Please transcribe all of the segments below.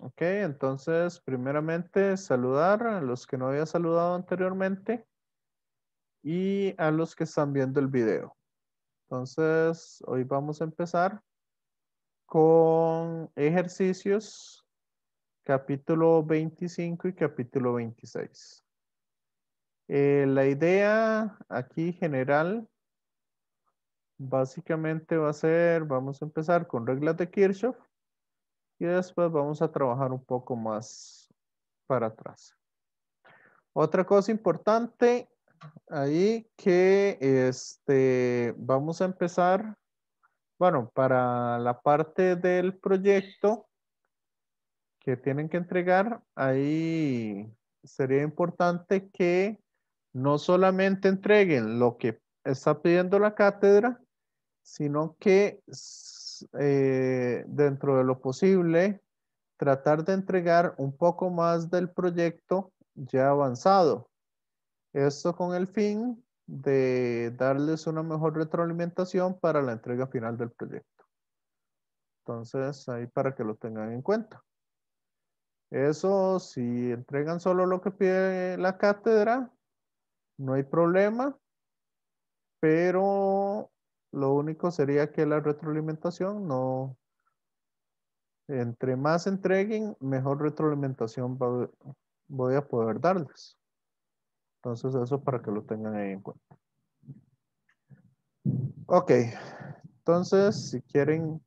Ok, entonces, primeramente, saludar a los que no había saludado anteriormente y a los que están viendo el video. Entonces, hoy vamos a empezar con ejercicios, capítulo 25 y capítulo 26. La idea aquí general básicamente va a ser, vamos a empezar con reglas de Kirchhoff y después vamos a trabajar un poco más para atrás. Otra cosa importante ahí que vamos a empezar, bueno, para la parte del proyecto que tienen que entregar, ahí sería importante que no solamente entreguen lo que está pidiendo la cátedra, sino que dentro de lo posible, tratar de entregar un poco más del proyecto ya avanzado. Esto con el fin de darles una mejor retroalimentación para la entrega final del proyecto. Entonces, ahí para que lo tengan en cuenta. Eso, si entregan solo lo que pide la cátedra, no hay problema, pero lo único sería que la retroalimentación no, entre más entreguen, mejor retroalimentación voy a poder darles. Entonces, eso para que lo tengan ahí en cuenta. Ok, entonces, si quieren,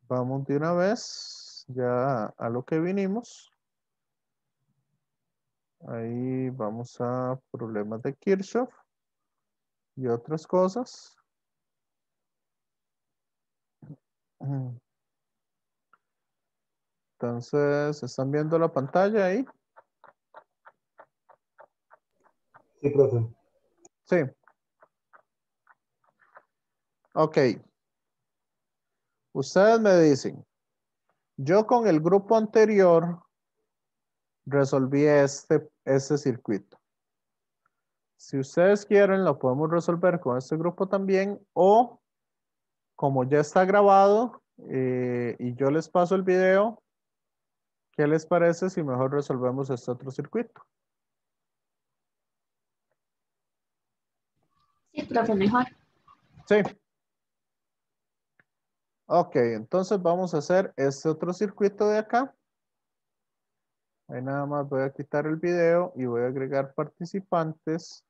vamos de una vez ya a lo que vinimos. Ahí vamos a problemas de Kirchhoff y otras cosas. Entonces, ¿están viendo la pantalla ahí? Sí, profe. Sí. Ok. Ustedes me dicen, yo con el grupo anterior resolví este circuito. Si ustedes quieren, lo podemos resolver con este grupo también, o como ya está grabado y yo les paso el video, ¿qué les parece si mejor resolvemos este otro circuito? Sí, profe, mejor. Sí. Ok, entonces vamos a hacer este otro circuito de acá. Ahí nada más voy a quitar el video y voy a agregar participantes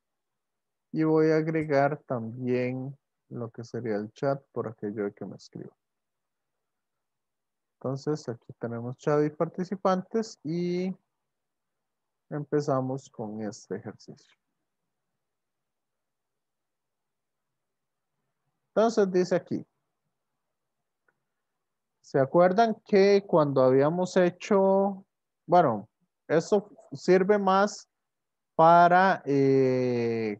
y voy a agregar también lo que sería el chat por aquello de que me escribo. Entonces aquí tenemos chat y participantes y empezamos con este ejercicio. Entonces dice aquí, ¿se acuerdan que cuando habíamos hecho, bueno, eso sirve más para,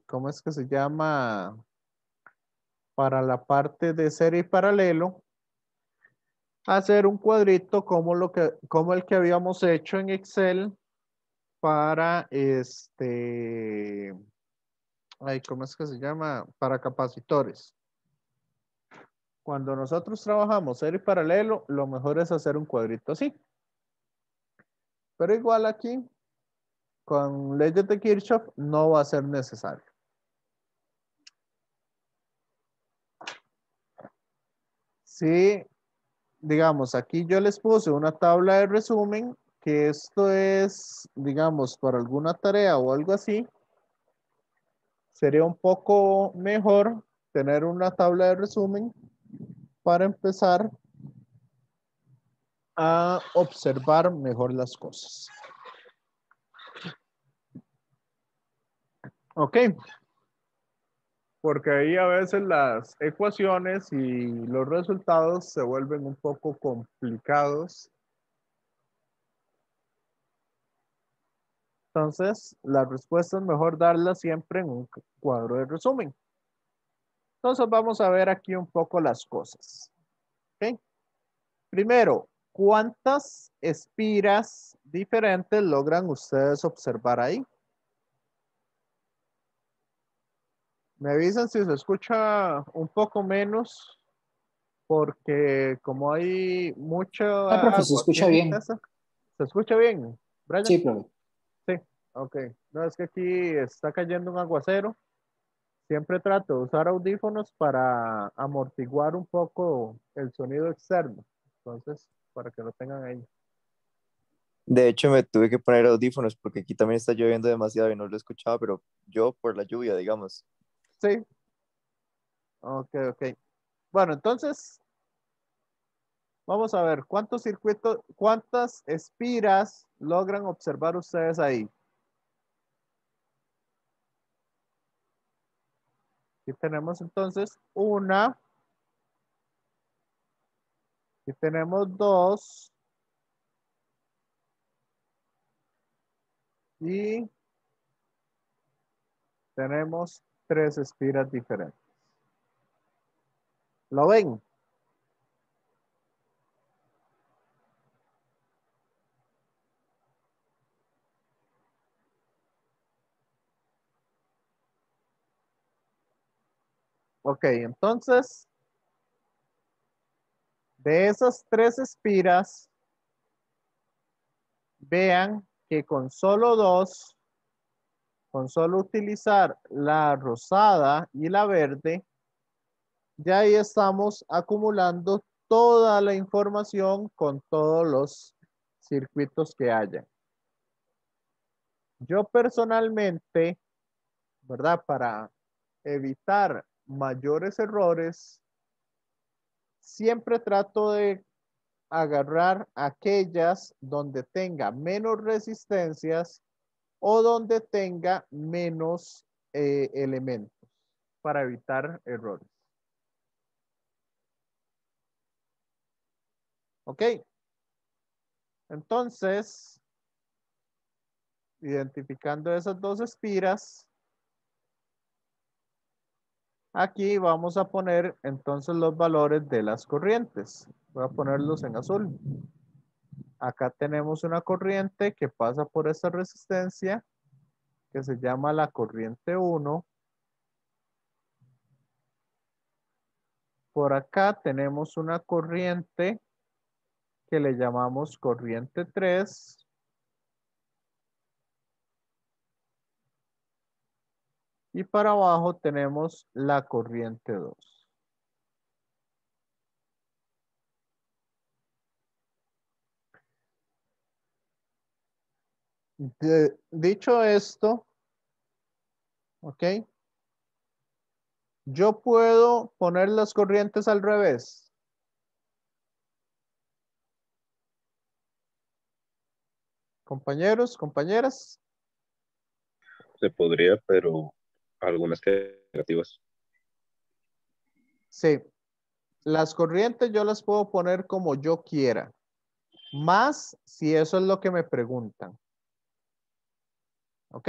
¿cómo es que se llama? Para la parte de serie y paralelo, hacer un cuadrito como el que habíamos hecho en Excel para ay, ¿cómo es que se llama? Para capacitores. Cuando nosotros trabajamos serie y paralelo, lo mejor es hacer un cuadrito así. Pero igual aquí, con leyes de Kirchhoff, no va a ser necesario. Sí, digamos, aquí yo les puse una tabla de resumen, que esto es, digamos, para alguna tarea o algo así, sería un poco mejor tener una tabla de resumen para empezar a observar mejor las cosas. Ok, porque ahí a veces las ecuaciones y los resultados se vuelven un poco complicados. Entonces, la respuesta es mejor darla siempre en un cuadro de resumen. Entonces, vamos a ver aquí un poco las cosas. ¿Okay? Primero, ¿cuántas espiras diferentes logran ustedes observar ahí? Me avisan si se escucha un poco menos, porque como hay mucha Ah, profe, se agua aquí escucha en mi bien. casa. ¿Se escucha bien, Brian? Sí, profe. Sí, ok. No, es que aquí está cayendo un aguacero. Siempre trato de usar audífonos para amortiguar un poco el sonido externo. Entonces, para que lo tengan ahí. De hecho, me tuve que poner audífonos porque aquí también está lloviendo demasiado y no lo escuchaba, pero yo por la lluvia, digamos. Sí. Ok, ok. Bueno, entonces, vamos a ver cuántos circuitos, cuántas espiras logran observar ustedes ahí. Aquí tenemos entonces una, aquí tenemos dos y tenemos tres espiras diferentes. ¿Lo ven? Ok, entonces, de esas tres espiras, vean que con solo dos, con solo utilizar la rosada y la verde, ya ahí estamos acumulando toda la información con todos los circuitos que haya. Yo personalmente, ¿verdad? Para evitar mayores errores, siempre trato de agarrar aquellas donde tenga menos resistencias o donde tenga menos elementos para evitar errores. ¿Ok? Entonces, identificando esas dos espiras, aquí vamos a poner entonces los valores de las corrientes. Voy a ponerlos en azul. Acá tenemos una corriente que pasa por esta resistencia que se llama la corriente 1. Por acá tenemos una corriente que le llamamos corriente 3. Y para abajo tenemos la corriente 2. Dicho esto, ¿ok? Yo puedo poner las corrientes al revés. Compañeros, compañeras. Se podría, pero algunas creativas. Sí, las corrientes yo las puedo poner como yo quiera. Más si eso es lo que me preguntan. ¿Ok?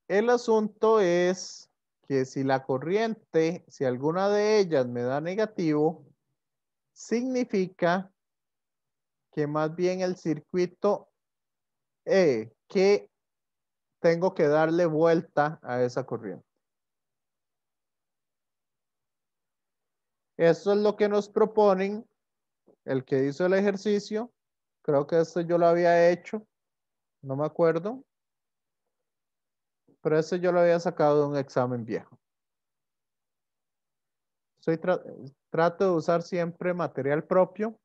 El asunto es que si la corriente, si alguna de ellas me da negativo, significa que más bien el circuito que tengo que darle vuelta a esa corriente. Eso es lo que nos proponen el que hizo el ejercicio. Creo que esto yo lo había hecho, no me acuerdo, pero este yo lo había sacado de un examen viejo. Trato de usar siempre material propio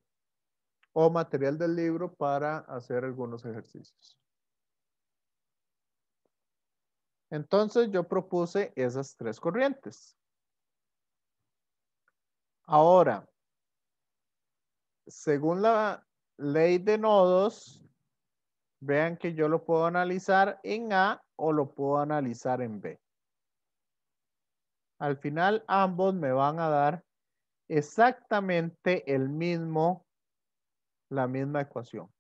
o material del libro para hacer algunos ejercicios. Entonces yo propuse esas tres corrientes. Ahora, según la ley de nodos, vean que yo lo puedo analizar en A o lo puedo analizar en B. Al final ambos me van a dar exactamente la misma ecuación.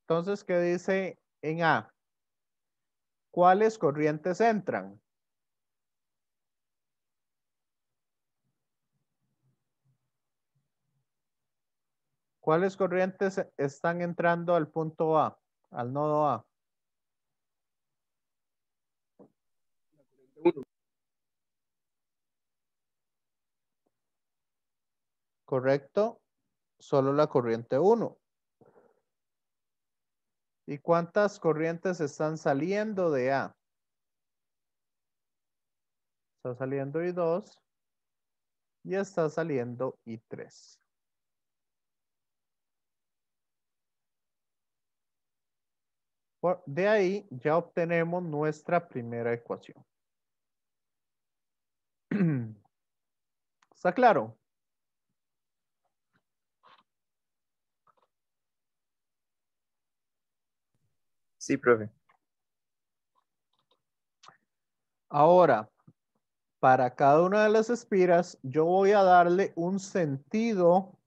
Entonces, ¿qué dice en A? ¿Cuáles corrientes entran? ¿Cuáles corrientes están entrando al punto A, al nodo A? Correcto. solo la corriente 1. ¿Y cuántas corrientes están saliendo de A? Está saliendo I2 y está saliendo I3. De ahí ya obtenemos nuestra primera ecuación. ¿Está claro? Sí, profe. Ahora, para cada una de las espiras, yo voy a darle un sentido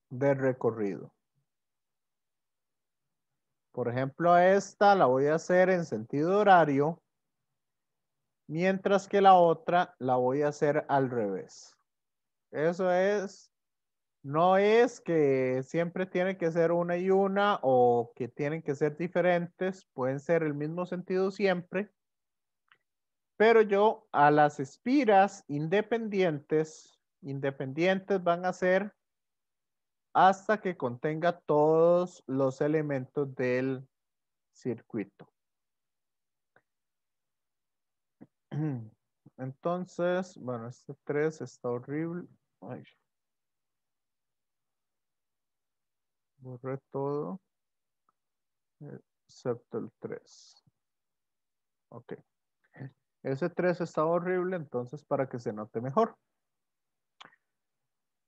de recorrido. Por ejemplo, a esta la voy a hacer en sentido horario, mientras que la otra la voy a hacer al revés. Eso es, no es que siempre tiene que ser una y una o que tienen que ser diferentes, pueden ser el mismo sentido siempre, pero yo a las espiras independientes van a ser hasta que contenga todos los elementos del circuito. Entonces, bueno, este 3 está horrible. Ay, borré todo, excepto el 3. Ok. Ese 3 está horrible, entonces para que se note mejor.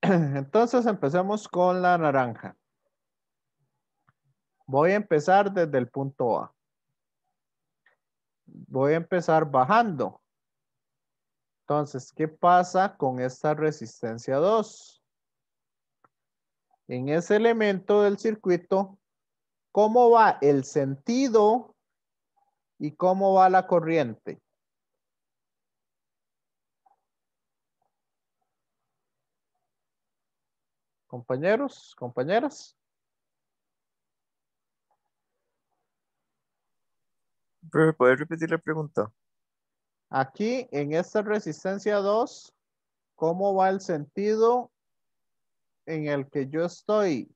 Entonces empecemos con la naranja. Voy a empezar desde el punto A. Voy a empezar bajando. Entonces, ¿qué pasa con esta resistencia 2? En ese elemento del circuito, ¿cómo va el sentido y cómo va la corriente? Compañeros, compañeras. Profe, ¿puedes repetir la pregunta? Aquí en esta resistencia 2, ¿cómo va el sentido en el que yo estoy?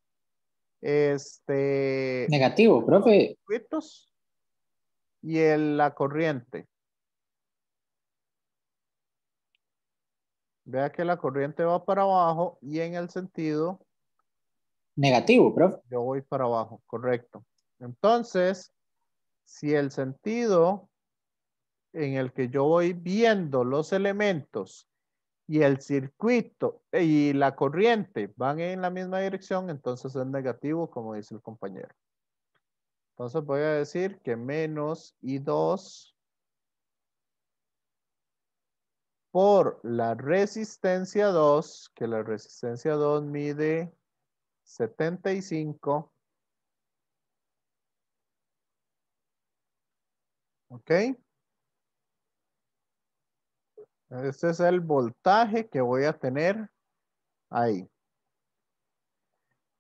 Negativo, profe. Circuitos y la corriente. Vea que la corriente va para abajo y en el sentido Negativo, profe. yo voy para abajo, correcto. Entonces, si el sentido en el que yo voy viendo los elementos y el circuito y la corriente van en la misma dirección, entonces es negativo, como dice el compañero. Entonces voy a decir que menos I2 por la resistencia 2, que la resistencia 2 mide 75. ¿Ok? Este es el voltaje que voy a tener ahí.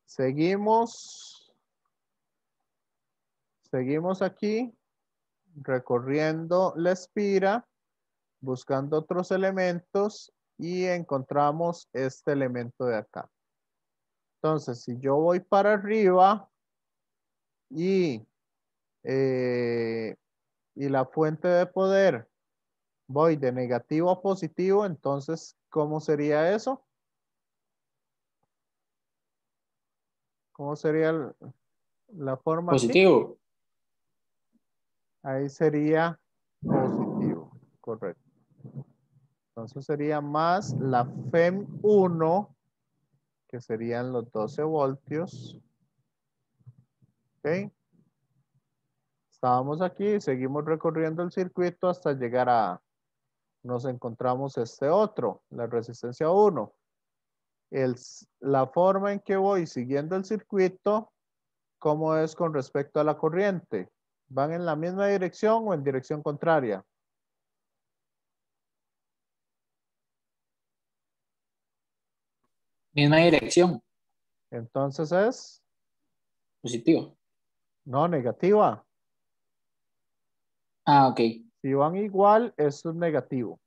Seguimos aquí recorriendo la espira, buscando otros elementos y encontramos este elemento de acá. Entonces, si yo voy para arriba y la fuente de poder voy de negativo a positivo, entonces, ¿cómo sería eso? ¿Cómo sería la forma aquí? Positivo. Ahí sería positivo, correcto. Entonces sería más la FEM 1, que serían los 12 voltios. ¿Ok? Estábamos aquí, seguimos recorriendo el circuito hasta llegar a, nos encontramos este otro, la resistencia 1. La forma en que voy siguiendo el circuito, ¿cómo es con respecto a la corriente? ¿Van en la misma dirección o en dirección contraria? Misma dirección. Entonces es, Positivo. no, negativa. Ah, ok. Si van igual, esto es negativo.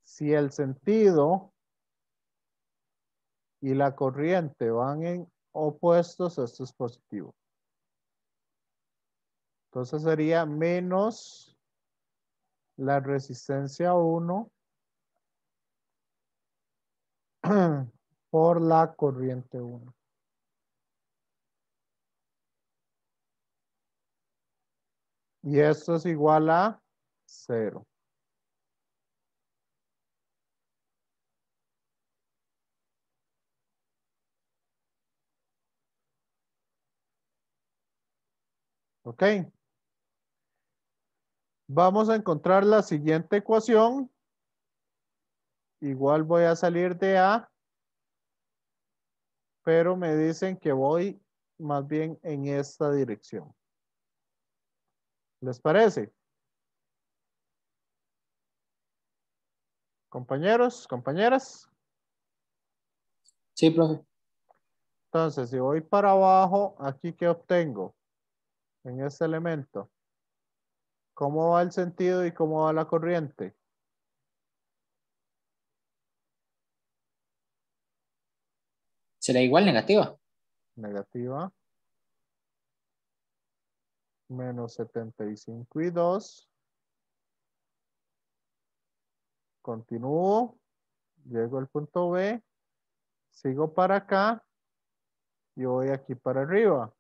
Si el sentido y la corriente van en opuestos, esto es positivo. Entonces sería menos la resistencia 1 por la corriente 1. Y esto es igual a 0. ¿Ok? Vamos a encontrar la siguiente ecuación. Igual voy a salir de A, pero me dicen que voy más bien en esta dirección. ¿Les parece? Compañeros, compañeras. Sí, profe. Entonces, si voy para abajo, aquí ¿qué obtengo? En este elemento. ¿Cómo va el sentido y cómo va la corriente? ¿Será igual negativa? Negativa. Menos 75/2. Continúo. Llego al punto B. Sigo para acá. Y voy aquí para arriba.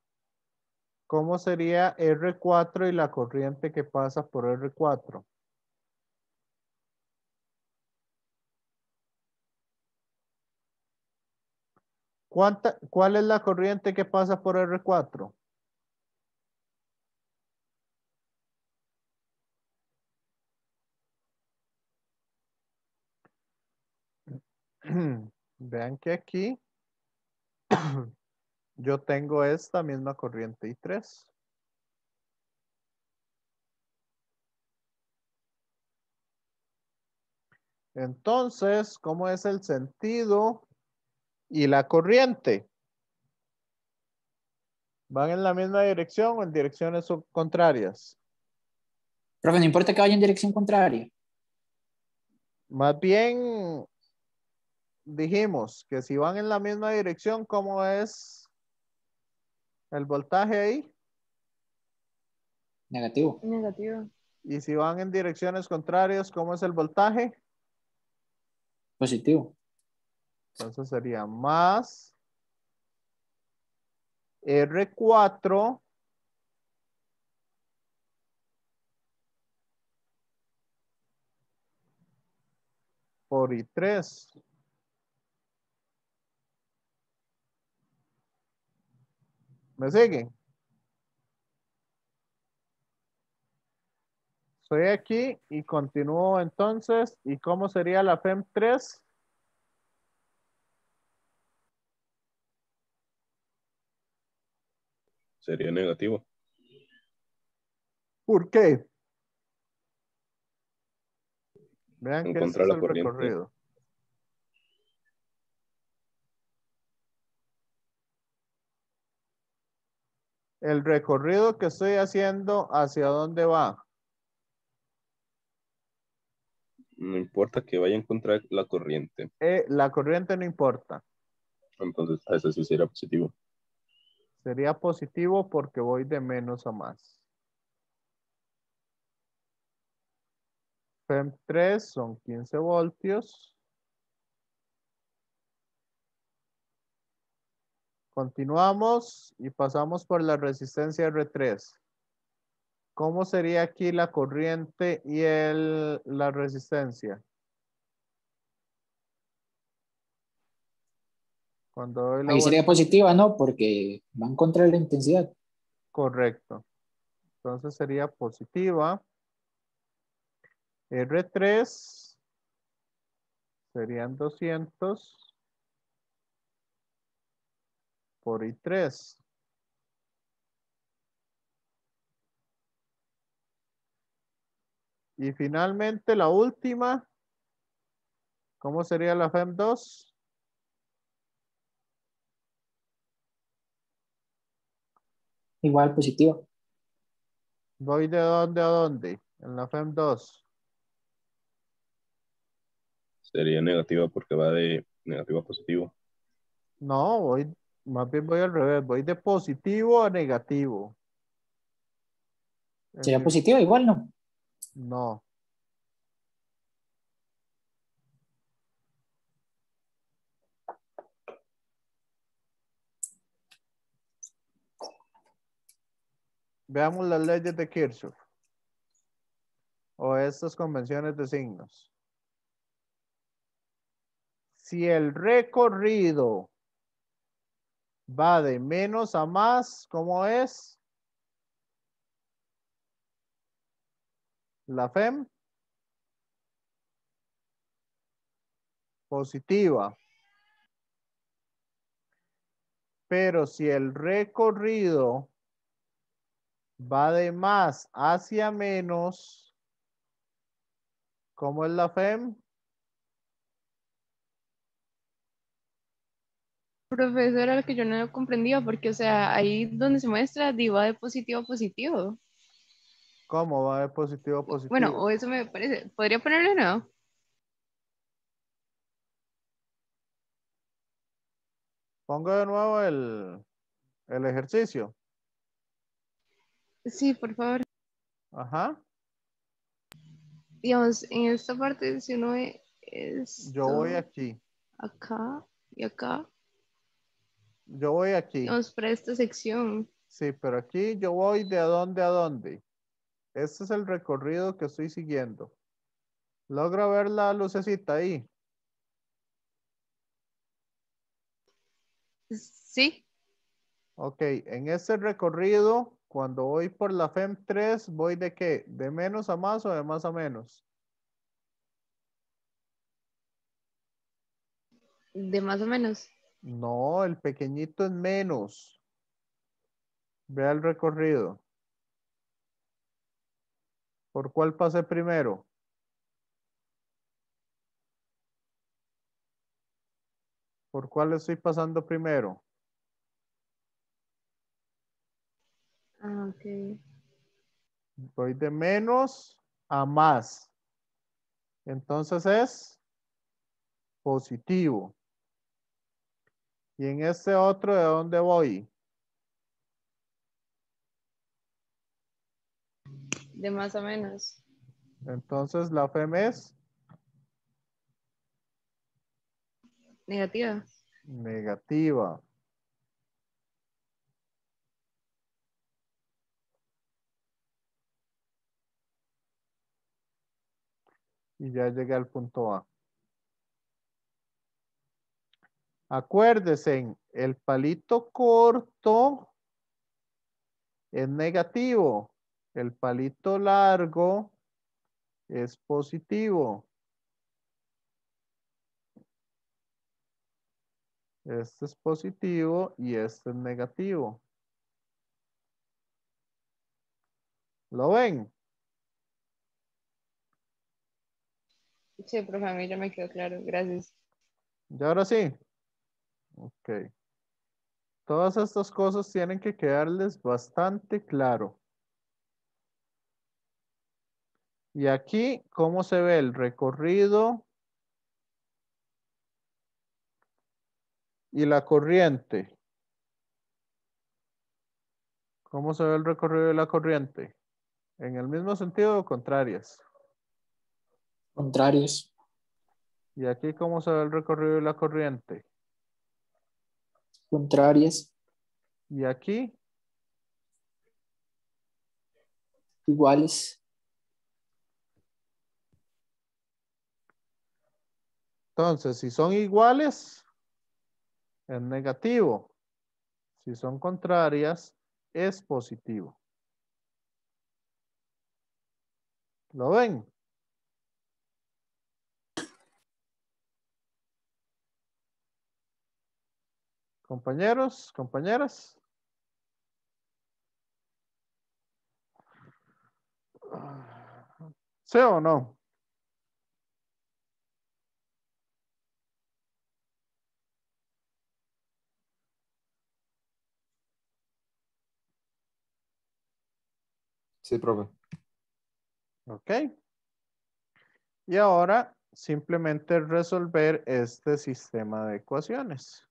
¿Cómo sería R4 y la corriente que pasa por R4? ¿Cuál es la corriente que pasa por R4? Vean que aquí yo tengo esta misma corriente I3. Entonces, ¿cómo es el sentido y la corriente? ¿Van en la misma dirección o en direcciones contrarias? Profe, no importa que vaya en dirección contraria. Más bien dijimos que si van en la misma dirección, ¿cómo es el voltaje ahí? Negativo. Negativo. Y si van en direcciones contrarias, ¿cómo es el voltaje? Positivo. Entonces sería más R4 por I3. ¿Me siguen? Estoy aquí y continúo entonces. ¿Y cómo sería la FEM3? Sería negativo. ¿Por qué? Vean En que este contra es de la el corriente. recorrido. El recorrido que estoy haciendo, ¿hacia dónde va? No importa que vaya en contra de la corriente. La corriente no importa. Entonces, a eso sí sería positivo. Sería positivo porque voy de menos a más. FEM3 son 15 voltios. Continuamos y pasamos por la resistencia R3. ¿Cómo sería aquí la corriente y la resistencia? Cuando doy la Ahí sería vuelta. positiva, ¿no? Porque van contra la intensidad. Correcto. Entonces sería positiva. R3 serían 200 por I3. Y finalmente la última. ¿Cómo sería la FEM2? Igual positivo. ¿Voy de dónde a dónde? En la FEM2. Sería negativa porque va de negativo a positivo. No, más bien voy al revés, voy de positivo a negativo. En Sería mi- positivo igual, ¿no? no, veamos las leyes de Kirchhoff o estas convenciones de signos. Si el recorrido va de menos a más, ¿cómo es? La FEM positiva. Pero si el recorrido va de más hacia menos, ¿cómo es la FEM? Profesora, lo que yo no comprendía, porque, o sea, ahí donde se muestra, va de positivo a positivo. ¿Cómo va de positivo a Bueno, positivo? o eso me parece. ¿Podría ponerlo no? Pongo de nuevo el ejercicio. Sí, por favor. Ajá. Digamos, en esta parte, si uno ve Yo voy esto, aquí. acá y acá, Yo voy aquí. digamos, para esta sección. Sí, pero aquí yo voy de a dónde a dónde. Este es el recorrido que estoy siguiendo. ¿Logra ver la lucecita ahí? Sí, Ok, en ese recorrido, cuando voy por la FEM 3, ¿voy de qué? ¿De menos a más o de más a menos? de más o menos. No, el pequeñito es menos. Vea el recorrido. ¿Por cuál pasé primero? ¿Por cuál estoy pasando primero? Ah, ok. Voy de menos a más. Entonces es positivo. Y en este otro, ¿de dónde voy? De más o menos. Entonces la FEM es Negativa. negativa. Y ya llegué al punto A. Acuérdense, el palito corto es negativo. El palito largo es positivo. Este es positivo y este es negativo. ¿Lo ven? Sí, profe, a mí ya me quedó claro. Gracias. ¿Y ahora sí? Ok. Todas estas cosas tienen que quedarles bastante claro. Y aquí, ¿cómo se ve el recorrido y la corriente? ¿Cómo se ve el recorrido y la corriente? ¿En el mismo sentido o contrarias? Contrarios. Y aquí, ¿cómo se ve el recorrido y la corriente? Contrarias. Y aquí, Iguales. entonces, si son iguales, es negativo. Si son contrarias, es positivo. ¿Lo ven? Compañeros, compañeras. ¿Sí o no? Sí, profe. Ok. Y ahora simplemente resolver este sistema de ecuaciones.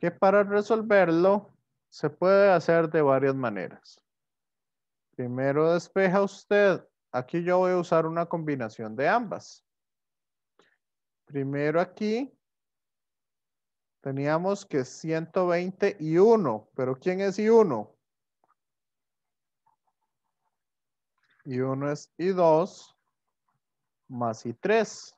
que para resolverlo se puede hacer de varias maneras. Primero despeja usted. Aquí yo voy a usar una combinación de ambas. Primero aquí teníamos que 120 y 1. ¿Pero quién es I1? I1 es I2 más I3.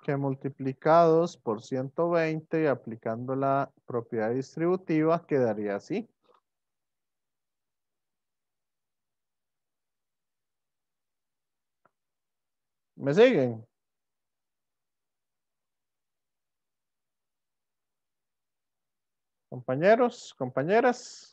Que multiplicados por 120 y aplicando la propiedad distributiva quedaría así. ¿Me siguen? Compañeros, compañeras.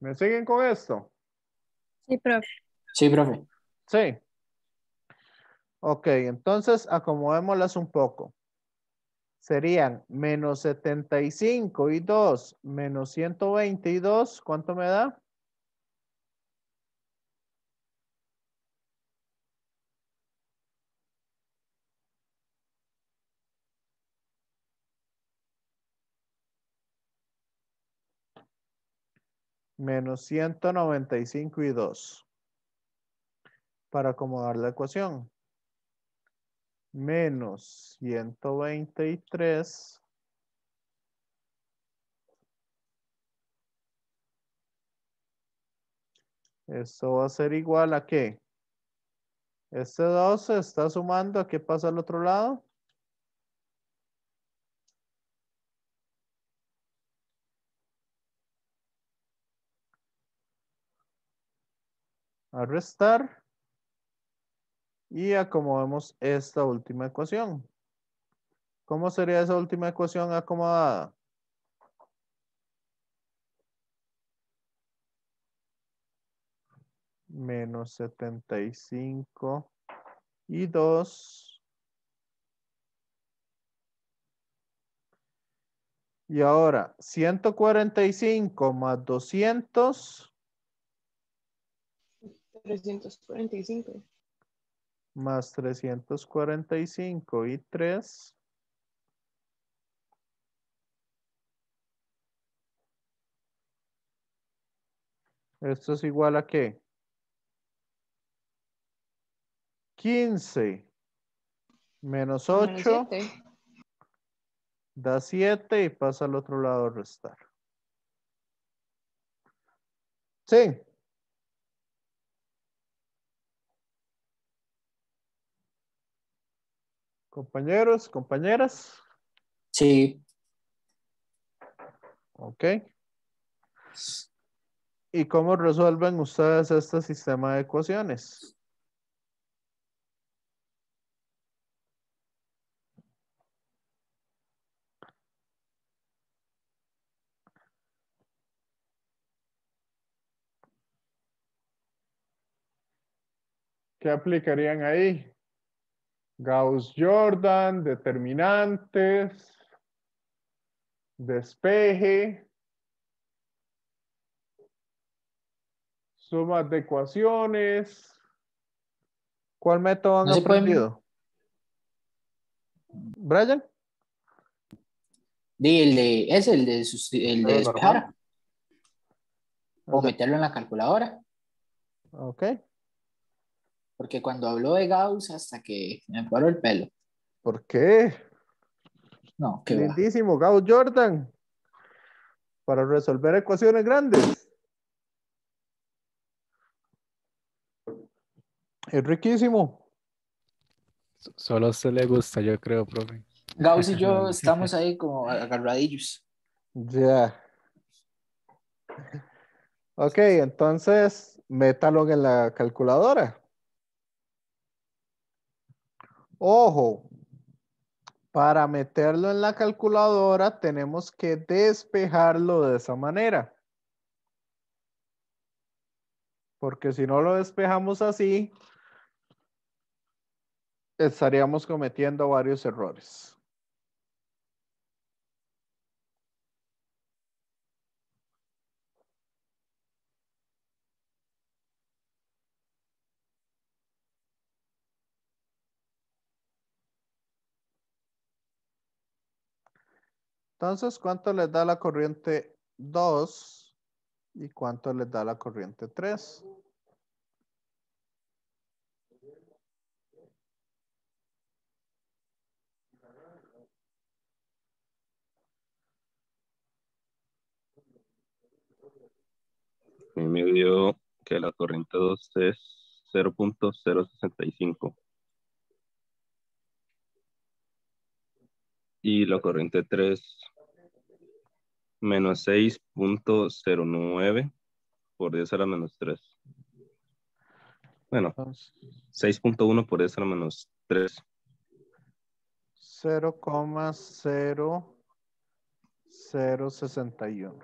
¿Me siguen con esto? Sí, profe. Sí, profe. Sí. Ok, entonces acomodémoslas un poco. Serían menos 75 y 2 menos 122. ¿Cuánto me da? Menos 195 y 2. Para acomodar la ecuación. Menos 123. Esto va a ser igual a ¿qué? Este 2 se está sumando. ¿A qué pasa al otro lado? A restar. Y acomodemos esta última ecuación. ¿Cómo sería esa última ecuación acomodada? Menos 75 y 2. Y ahora, 145 más 200 345. más 345 y 3. Esto es igual a ¿qué? 15 menos Menos 8 7. da 7 y pasa al otro lado a restar. Sí. Compañeros, compañeras. Sí. Ok. ¿Y cómo resuelven ustedes este sistema de ecuaciones? ¿Qué aplicarían ahí? Gauss-Jordan, determinantes, despeje, sumas de ecuaciones. ¿Cuál método han No se pueden. aprendido? ¿Brian? Es el de Pero normal. despejar o meterlo en la calculadora. Ok. Porque cuando habló de Gauss, hasta que me paró el pelo. ¿Por qué? No, qué va. Lindísimo, Gauss-Jordan. Para resolver ecuaciones grandes. Es riquísimo. Solo a usted le gusta, yo creo, profe. Gauss y yo estamos ahí como agarradillos. Ya. Ok, entonces, métalo en la calculadora. Ojo, para meterlo en la calculadora tenemos que despejarlo de esa manera. Porque si no lo despejamos así, estaríamos cometiendo varios errores. Entonces, ¿cuánto les da la corriente 2 y cuánto les da la corriente 3? A mí me dio que la corriente 2 es 0.065 y la corriente 3 menos 6.09 por 10 a la menos 3. Bueno, Entonces, 6.1 por 10 a la menos 3. 0,0061.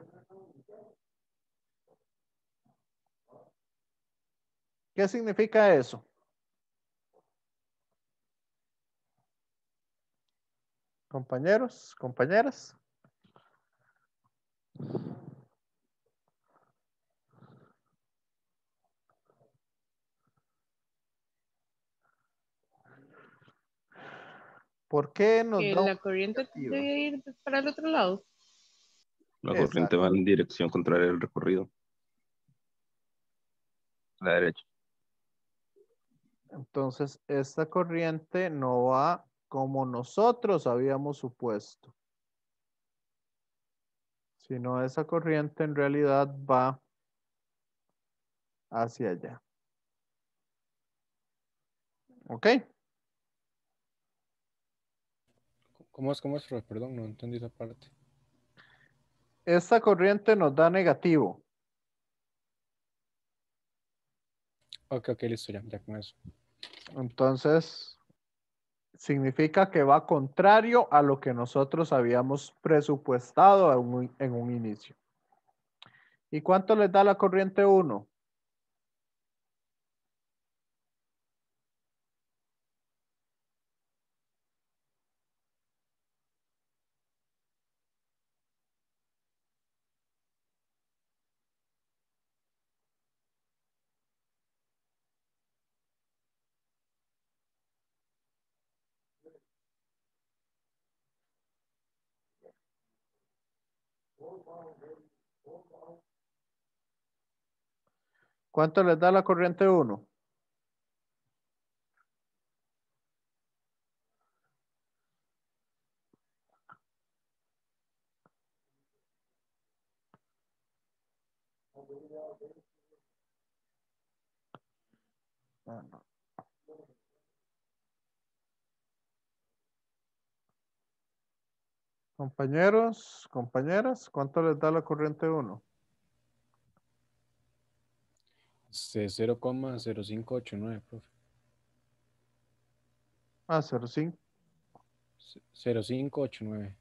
¿Qué significa eso? Compañeros, compañeras. ¿Por qué nos Que da la corriente negativo? debe ir para el otro lado. La corriente va en dirección contraria al recorrido. A la derecha. Entonces, esta corriente no va como nosotros habíamos supuesto, sino esa corriente en realidad va hacia allá. ¿Ok? ¿Cómo es, profe? Perdón, no entendí esa parte. Esta corriente nos da negativo. Ok, listo, ya con eso. Entonces, significa que va contrario a lo que nosotros habíamos presupuestado en un inicio. ¿Y cuánto les da la corriente 1? ¿Cuánto les da la corriente 1? Compañeros, compañeras, ¿cuánto les da la corriente 1? 0,0589, profe. 0,5. 0589.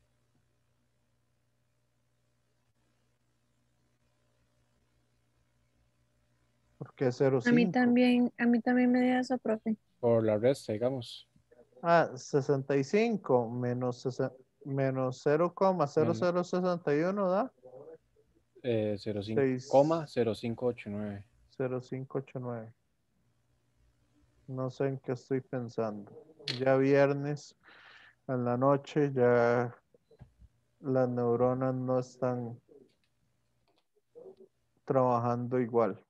¿Por qué 0,5? A mí también me dio eso, profe. Por la resta, digamos. 65 menos 0,0061 da 05,0589. 0,589. No sé en qué estoy pensando. Ya viernes en la noche ya las neuronas no están trabajando igual.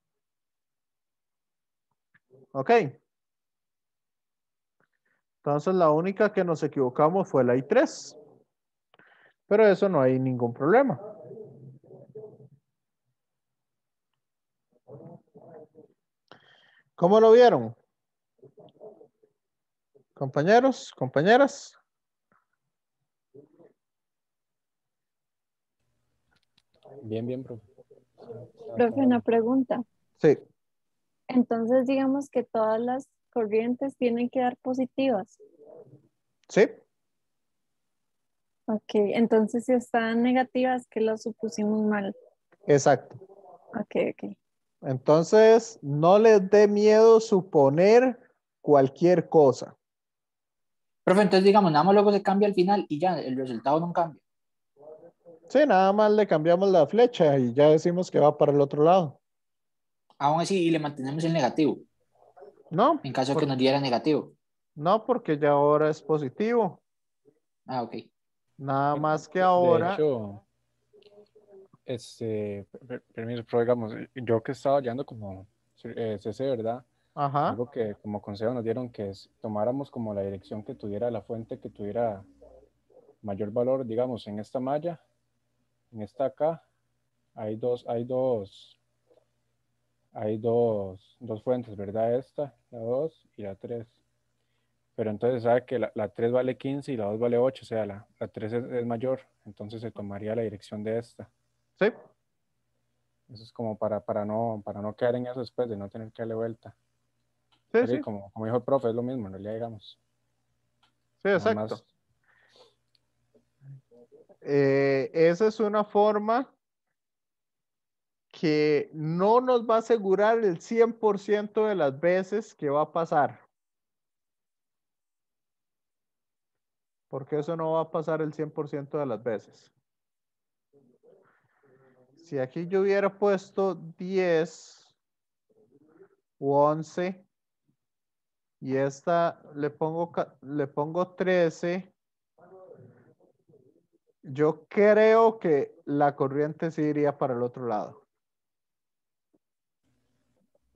Ok. Entonces la única que nos equivocamos fue la I3. Pero eso no hay ningún problema. ¿Cómo lo vieron? Compañeros, compañeras. Bien, profe. Profe, una pregunta. Sí, Entonces, digamos que todas las corrientes tienen que dar positivas. sí, Ok, entonces si están negativas, que lo supusimos mal. exacto. Ok. Entonces, no les dé miedo suponer cualquier cosa. Profe, entonces digamos, nada más luego se cambia al final y ya el resultado no cambia. Sí, nada más le cambiamos la flecha y ya decimos que va para el otro lado. Aún así, y le mantenemos el negativo, No, en caso de que nos diera negativo. no, porque ya ahora es positivo. Ah, ok. Nada más que De ahora, hecho, permiso, pero digamos, yo que estaba llevando como CC, ¿verdad? ajá, Algo que como consejo nos dieron que tomáramos como la dirección que tuviera la fuente, que tuviera mayor valor, digamos, en esta malla, en esta acá, hay dos fuentes, ¿verdad? Esta, la 2 y la 3. Pero entonces sabe que la 3 vale 15 y la 2 vale 8, o sea, la 3 es mayor, entonces se tomaría la dirección de esta. sí, Eso es como para no caer en eso después de no tener que darle vuelta. sí, Pero y sí, como dijo el profe, es lo mismo, en realidad, digamos. sí, Nada exacto. más. Esa es una forma que no nos va a asegurar el 100% de las veces que va a pasar. Porque eso no va a pasar el 100% de las veces. Si aquí yo hubiera puesto 10 u 11 y esta le pongo 13, yo creo que la corriente sí iría para el otro lado.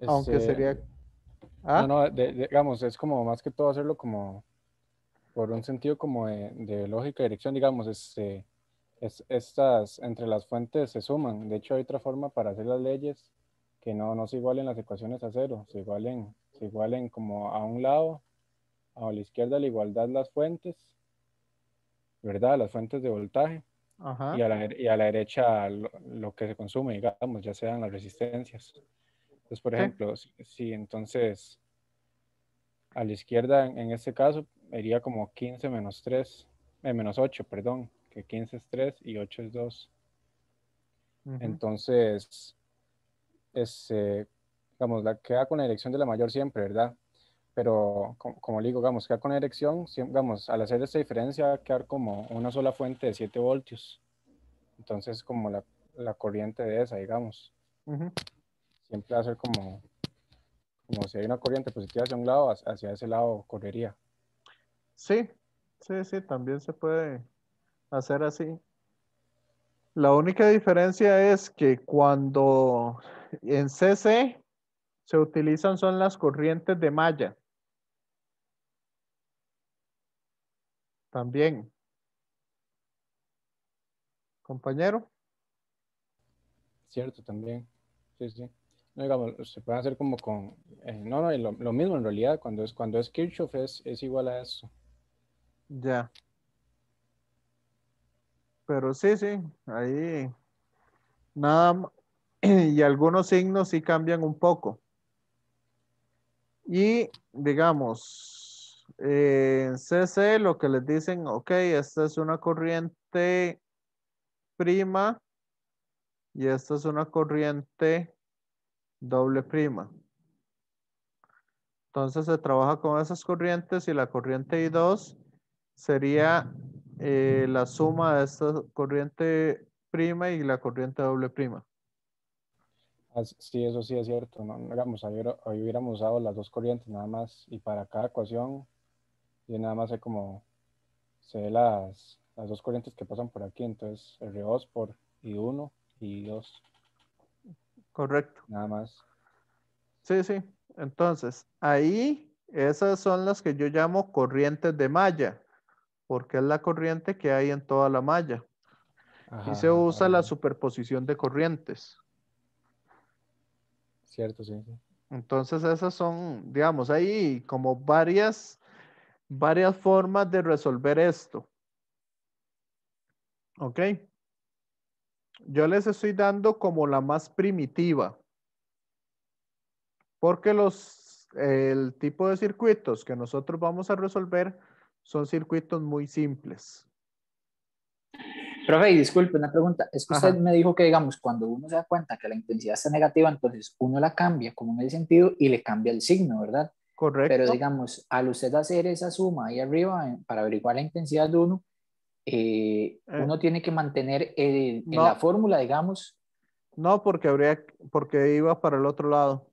Aunque sería... No, ¿Ah? no, digamos, es como más que todo hacerlo como por un sentido como de lógica y dirección, digamos, estas entre las fuentes se suman. De hecho, hay otra forma para hacer las leyes que no se igualen las ecuaciones a cero, se igualen como a un lado, a la izquierda la igualdad las fuentes, ¿verdad? Las fuentes de voltaje, y Ajá. a la derecha lo que se consume, digamos, ya sean las resistencias. Entonces, por Sí. ejemplo, si entonces a la izquierda en este caso iría como 15 menos 3, menos 8, perdón, que 15 es 3 y 8 es 2. Ujú. Entonces, digamos, queda con la dirección de la mayor siempre, ¿verdad? Pero como le digo, digamos, queda con la dirección, digamos, al hacer esta diferencia va a quedar como una sola fuente de 7 voltios. Entonces, como la corriente de esa, digamos, Ujú. siempre va a ser como si hay una corriente positiva hacia un lado, hacia ese lado correría. Sí, sí, sí, también se puede hacer así. La única diferencia es que cuando en CC se utilizan son las corrientes de malla. También, compañero. Cierto, también. Sí, sí. No, digamos, se puede hacer como con... no, no, lo mismo en realidad, cuando es Kirchhoff es igual a eso. Ya. Pero sí, sí, ahí nada más. Y algunos signos sí cambian un poco. Y digamos, en CC lo que les dicen, ok, esta es una corriente prima y esta es una corriente doble prima. Entonces se trabaja con esas corrientes y la corriente I2 sería la suma de esta corriente prima y la corriente doble prima. Sí, eso sí es cierto. No, digamos, ahí hubiéramos usado las dos corrientes nada más, y para cada ecuación, y nada más hay como, se ve las dos corrientes que pasan por aquí, entonces R2 por I1 y I2, Correcto. nada más. Sí, sí. Entonces, ahí esas son las que yo llamo corrientes de malla, porque es la corriente que hay en toda la malla. Y Ajá, se ajá, usa ahora la sí. superposición de corrientes. Cierto, sí, sí. Entonces, esas son, digamos, ahí como varias formas de resolver esto. ¿Ok? Yo les estoy dando como la más primitiva, porque el tipo de circuitos que nosotros vamos a resolver son circuitos muy simples. Profe, y disculpe, una pregunta. Es que usted Ajá, me dijo que, digamos, cuando uno se da cuenta que la intensidad está negativa, entonces uno la cambia como en el sentido y le cambia el signo, ¿verdad? Pero, correcto. digamos, al usted hacer esa suma ahí arriba para averiguar la intensidad de uno, Eh, uno tiene que mantener en la no, fórmula, digamos, no, porque iba para el otro lado.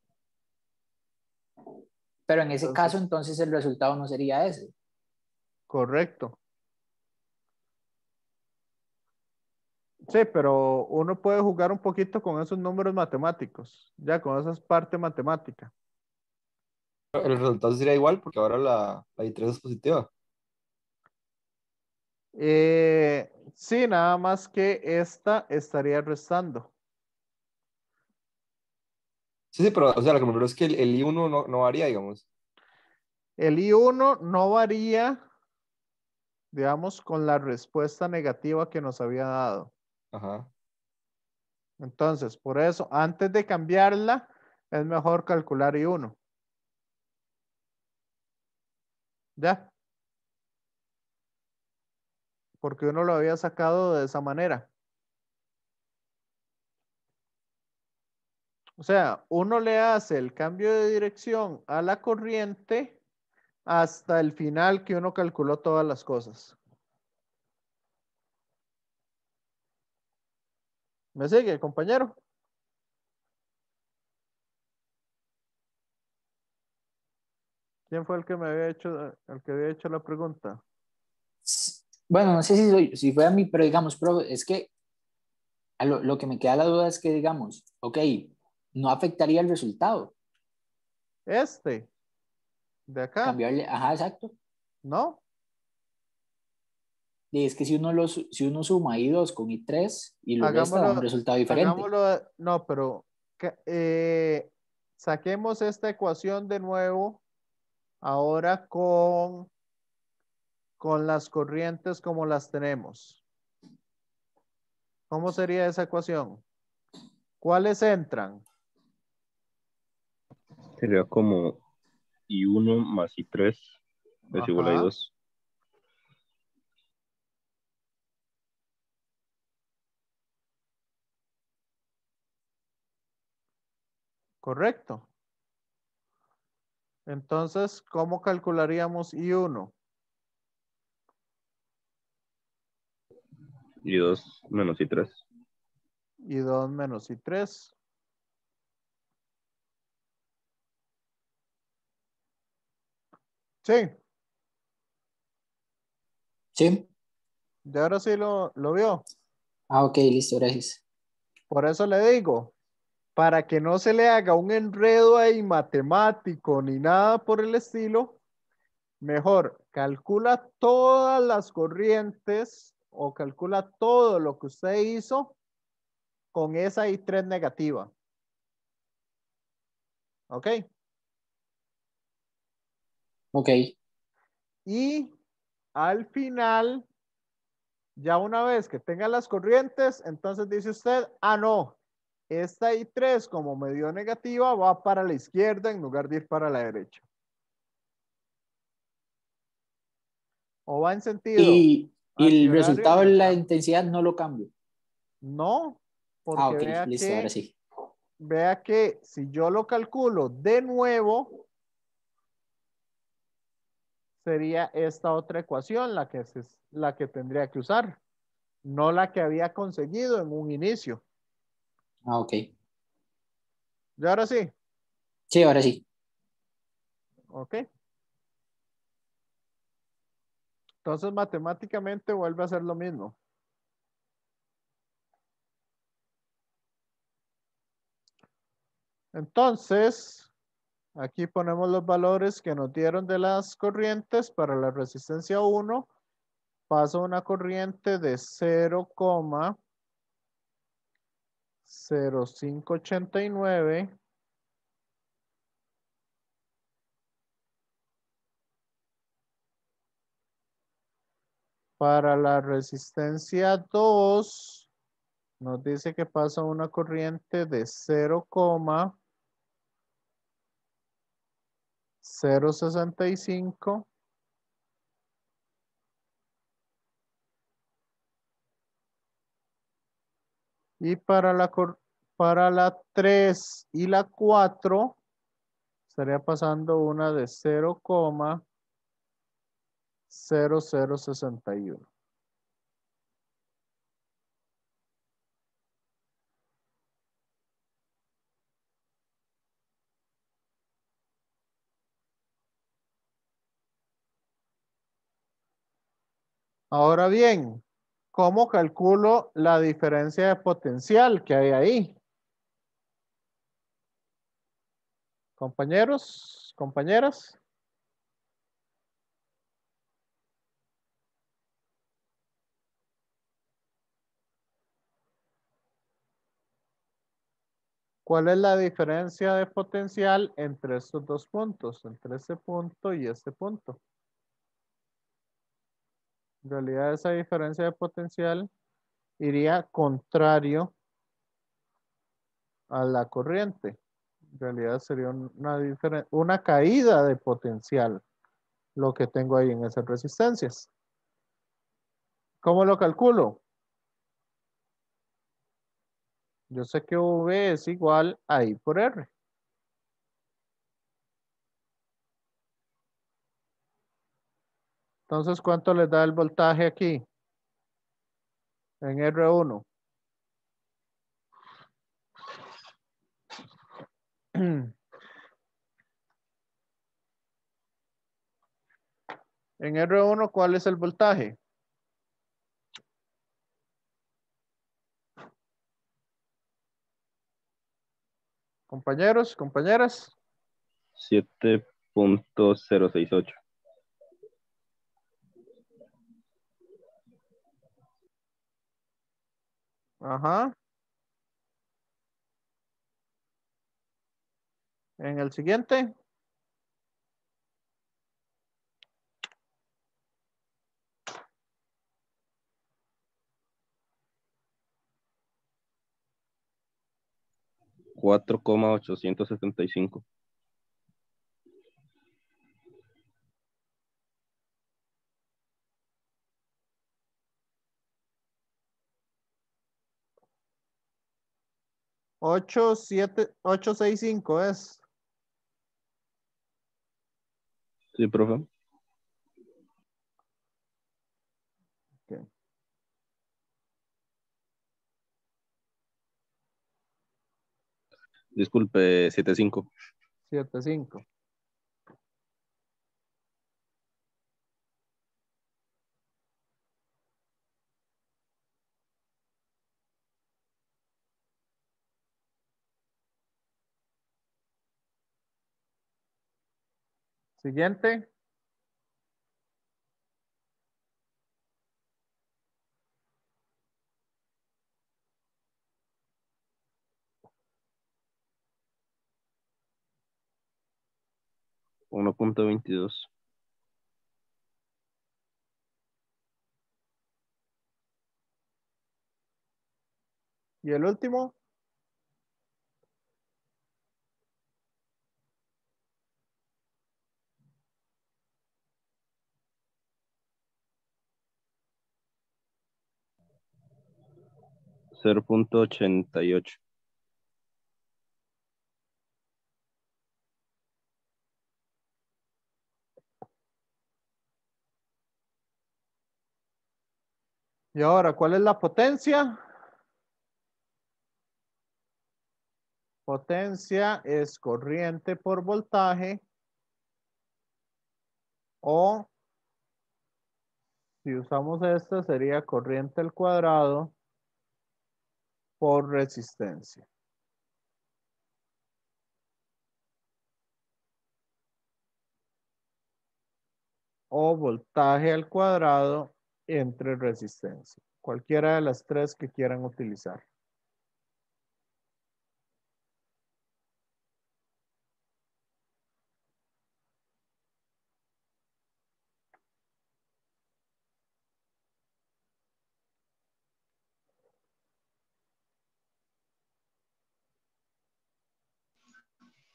pero en ese caso, Entonces, entonces el resultado no sería ese. correcto. Sí, pero uno puede jugar un poquito con esos números matemáticos, ya con esa parte matemática. El resultado sería igual porque ahora la I3 es positiva. Sí, nada más que esta estaría restando. Sí, pero o sea, lo que me refiero es que el I1 no varía, digamos. El I1 no varía, digamos, con la respuesta negativa que nos había dado. Ajá. Entonces, por eso, antes de cambiarla, es mejor calcular I1. ¿Ya? Porque uno lo había sacado de esa manera. O sea, uno le hace el cambio de dirección a la corriente hasta el final que uno calculó todas las cosas. ¿Me sigue, compañero? ¿Quién fue el que me había hecho, el que había hecho la pregunta? Bueno, no sé si fue a mí, pero digamos, es que lo que me queda la duda es que, digamos, ok, no afectaría el resultado. Este, de acá, Cambiarle, ajá, exacto. ¿no? Y es que si uno suma I2 con I3 y lo resta, da un Hagámoslo, resultado diferente. hagámoslo, no, pero saquemos esta ecuación de nuevo, ahora con las corrientes como las tenemos. ¿Cómo sería esa ecuación? ¿Cuáles entran? Sería como I1 más I3 es igual a Ajá, I2. correcto. Entonces, ¿cómo calcularíamos I1? I2 menos I3. I2 menos I3. Sí, ¿Sí? de ahora sí lo vio. Ah, ok, listo, gracias. Por eso le digo, para que no se le haga un enredo ahí matemático ni nada por el estilo, mejor calcula todas las corrientes o calcula todo lo que usted hizo con esa I3 negativa. ¿Ok? Ok, Y al final, ya una vez que tenga las corrientes, entonces dice usted, ah, no, esta I3 como me dio negativa va para la izquierda en lugar de ir para la derecha. O va en sentido y el antiorario resultado en de el la cambio. intensidad no lo cambio. No, Ah, porque ok, listo, ahora sí. vea que si yo lo calculo de nuevo, sería esta otra ecuación la que tendría que usar, no la que había conseguido en un inicio. Ah, ok. Y ahora sí, Sí, ahora sí. ok. Entonces matemáticamente vuelve a ser lo mismo. Entonces, aquí ponemos los valores que nos dieron de las corrientes para la resistencia 1. Pasa una corriente de 0,0589 para la resistencia 2. Nos dice que pasa una corriente de 0,065. Y para la 3 y la 4 estaría pasando una de 0,0061. Ahora bien, ¿Cómo calculo la diferencia de potencial que hay ahí? Compañeros, compañeras. ¿Cuál es la diferencia de potencial entre estos dos puntos? Entre este punto y este punto. En realidad esa diferencia de potencial iría contrario a la corriente. En realidad sería una caída de potencial lo que tengo ahí en esas resistencias. ¿Cómo lo calculo? Yo sé que V es igual a I por R. Entonces, ¿cuánto les da el voltaje aquí? En R1. En R1, ¿cuál es el voltaje? Compañeros, compañeras. 7.068. Ajá. En el siguiente. $4,875. Ocho, 865 es. Sí, profe. Okay. Disculpe, 75. 75. Siguiente. $1.22. Y el último. $0.88. Y ahora, ¿cuál es la potencia? Potencia es corriente por voltaje o si usamos esta sería corriente al cuadrado por resistencia. O voltaje al cuadrado entre resistencia. Cualquiera de las tres que quieran utilizar.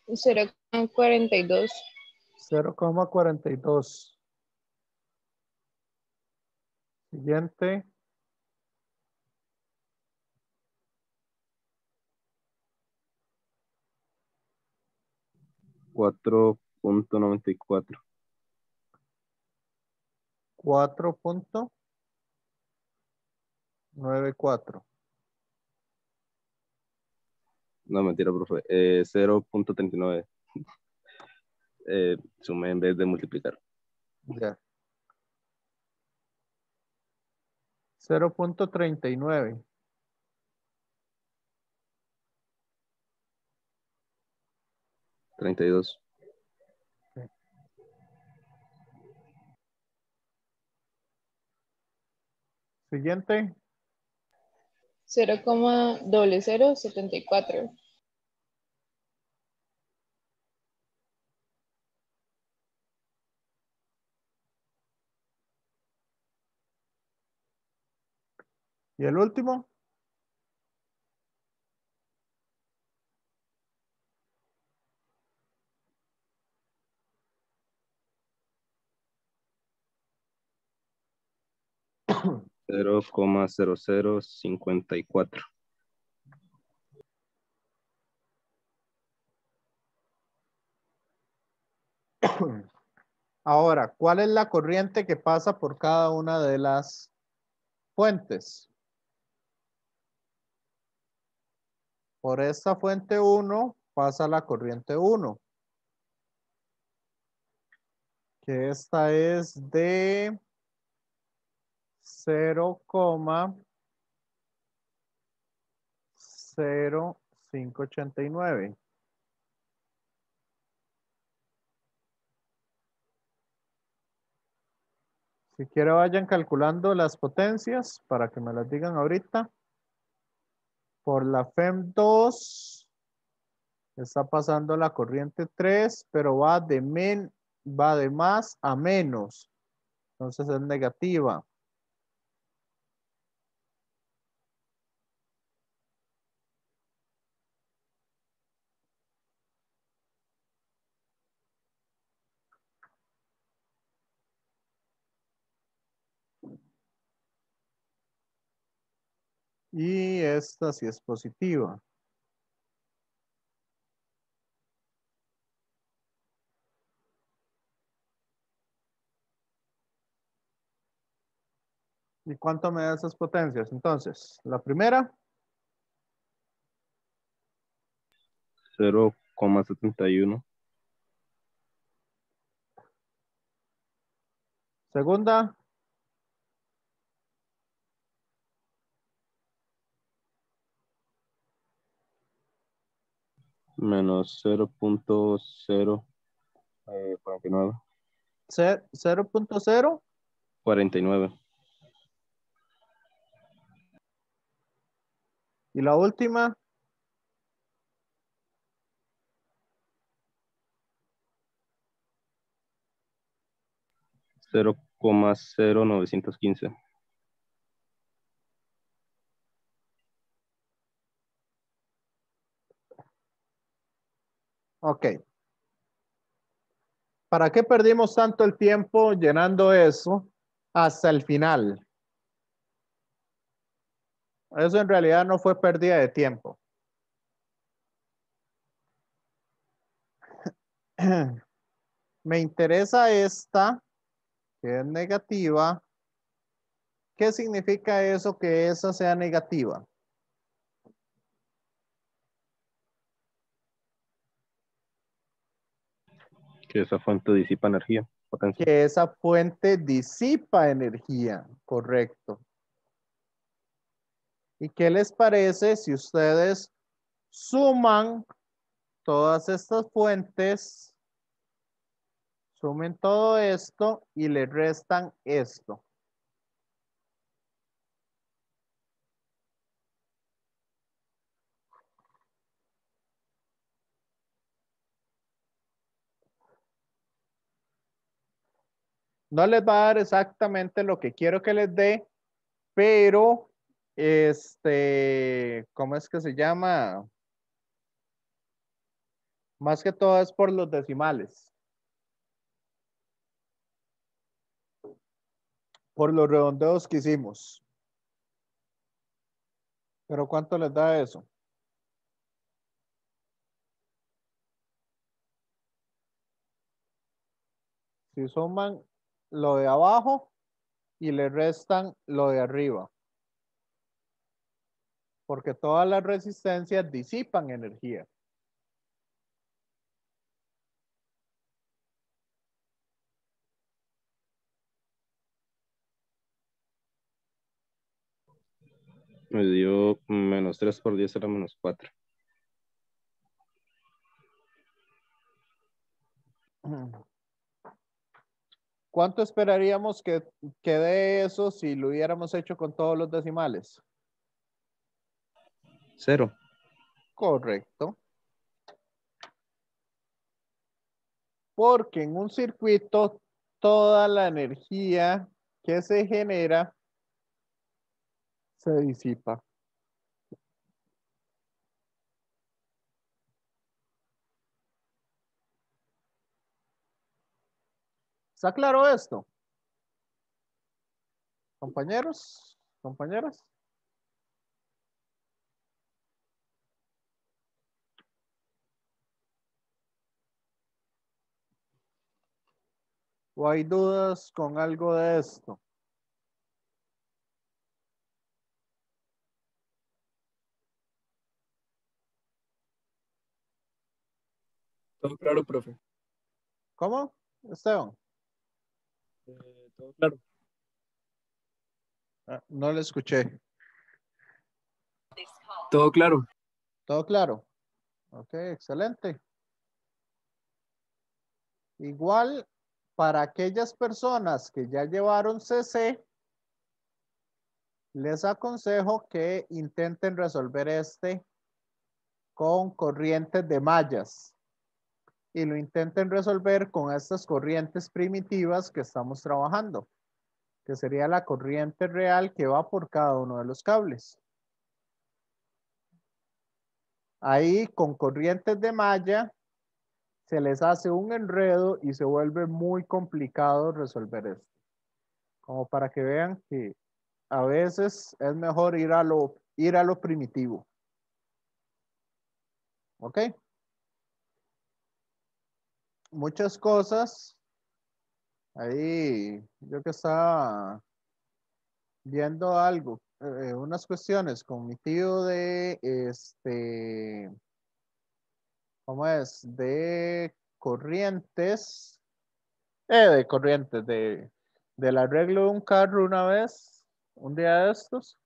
$0.42. 0,42. Siguiente. $4.94. 4.94. No, mentira, profe. 0.39. Sumé en vez de multiplicar. Ya. 0.39. $32. Siguiente. 0,0074. Y el último. $0,0054. Ahora, ¿cuál es la corriente que pasa por cada una de las fuentes? Por esta fuente 1 pasa la corriente 1, que esta es de 0,0589. Si quiere vayan calculando las potencias para que me las digan ahorita. Por la FEM2 está pasando la corriente 3, pero va de más a menos. Entonces es negativa. Y esta sí es positiva. ¿Y cuánto me da esas potencias? Entonces, la primera, 0,71. segunda, Menos 0,049. 0.0. 49. Y la última, 0,0915. ok. ¿Para qué perdimos tanto el tiempo llenando eso hasta el final? Eso en realidad no fue pérdida de tiempo. Me interesa esta, que es negativa. ¿Qué significa eso que esa sea negativa? Que esa fuente disipa energía, potencia. Que esa fuente disipa energía, correcto. ¿Y qué les parece si ustedes suman todas estas fuentes, sumen todo esto y le restan esto? No les va a dar exactamente lo que quiero que les dé, pero ¿cómo es que se llama? Más que todo es por los decimales, por los redondeos que hicimos. Pero ¿cuánto les da eso? Si suman lo de abajo y le restan lo de arriba. Porque todas las resistencias disipan energía. Me dio menos 3 por 10 era menos 4. ¿Cuánto esperaríamos que dé eso si lo hubiéramos hecho con todos los decimales? 0. Correcto. Porque en un circuito toda la energía que se genera se disipa. ¿Está claro esto? Compañeros, compañeras. ¿O hay dudas con algo de esto? Todo claro, profe. ¿Cómo, Esteban? Todo claro. No le escuché. Todo claro. ¿Todo claro? Ok, excelente. Igual, para aquellas personas que ya llevaron CC, les aconsejo que intenten resolver este con corrientes de mallas y lo intenten resolver con estas corrientes primitivas que estamos trabajando, que sería la corriente real que va por cada uno de los cables. Ahí con corrientes de malla se les hace un enredo y se vuelve muy complicado resolver esto. Como para que vean que a veces es mejor ir a lo primitivo. ¿Ok? Muchas cosas. Ahí yo que estaba viendo algo, unas cuestiones con mi tío de ¿cómo es? De corrientes, del arreglo de un carro una vez, un día de estos.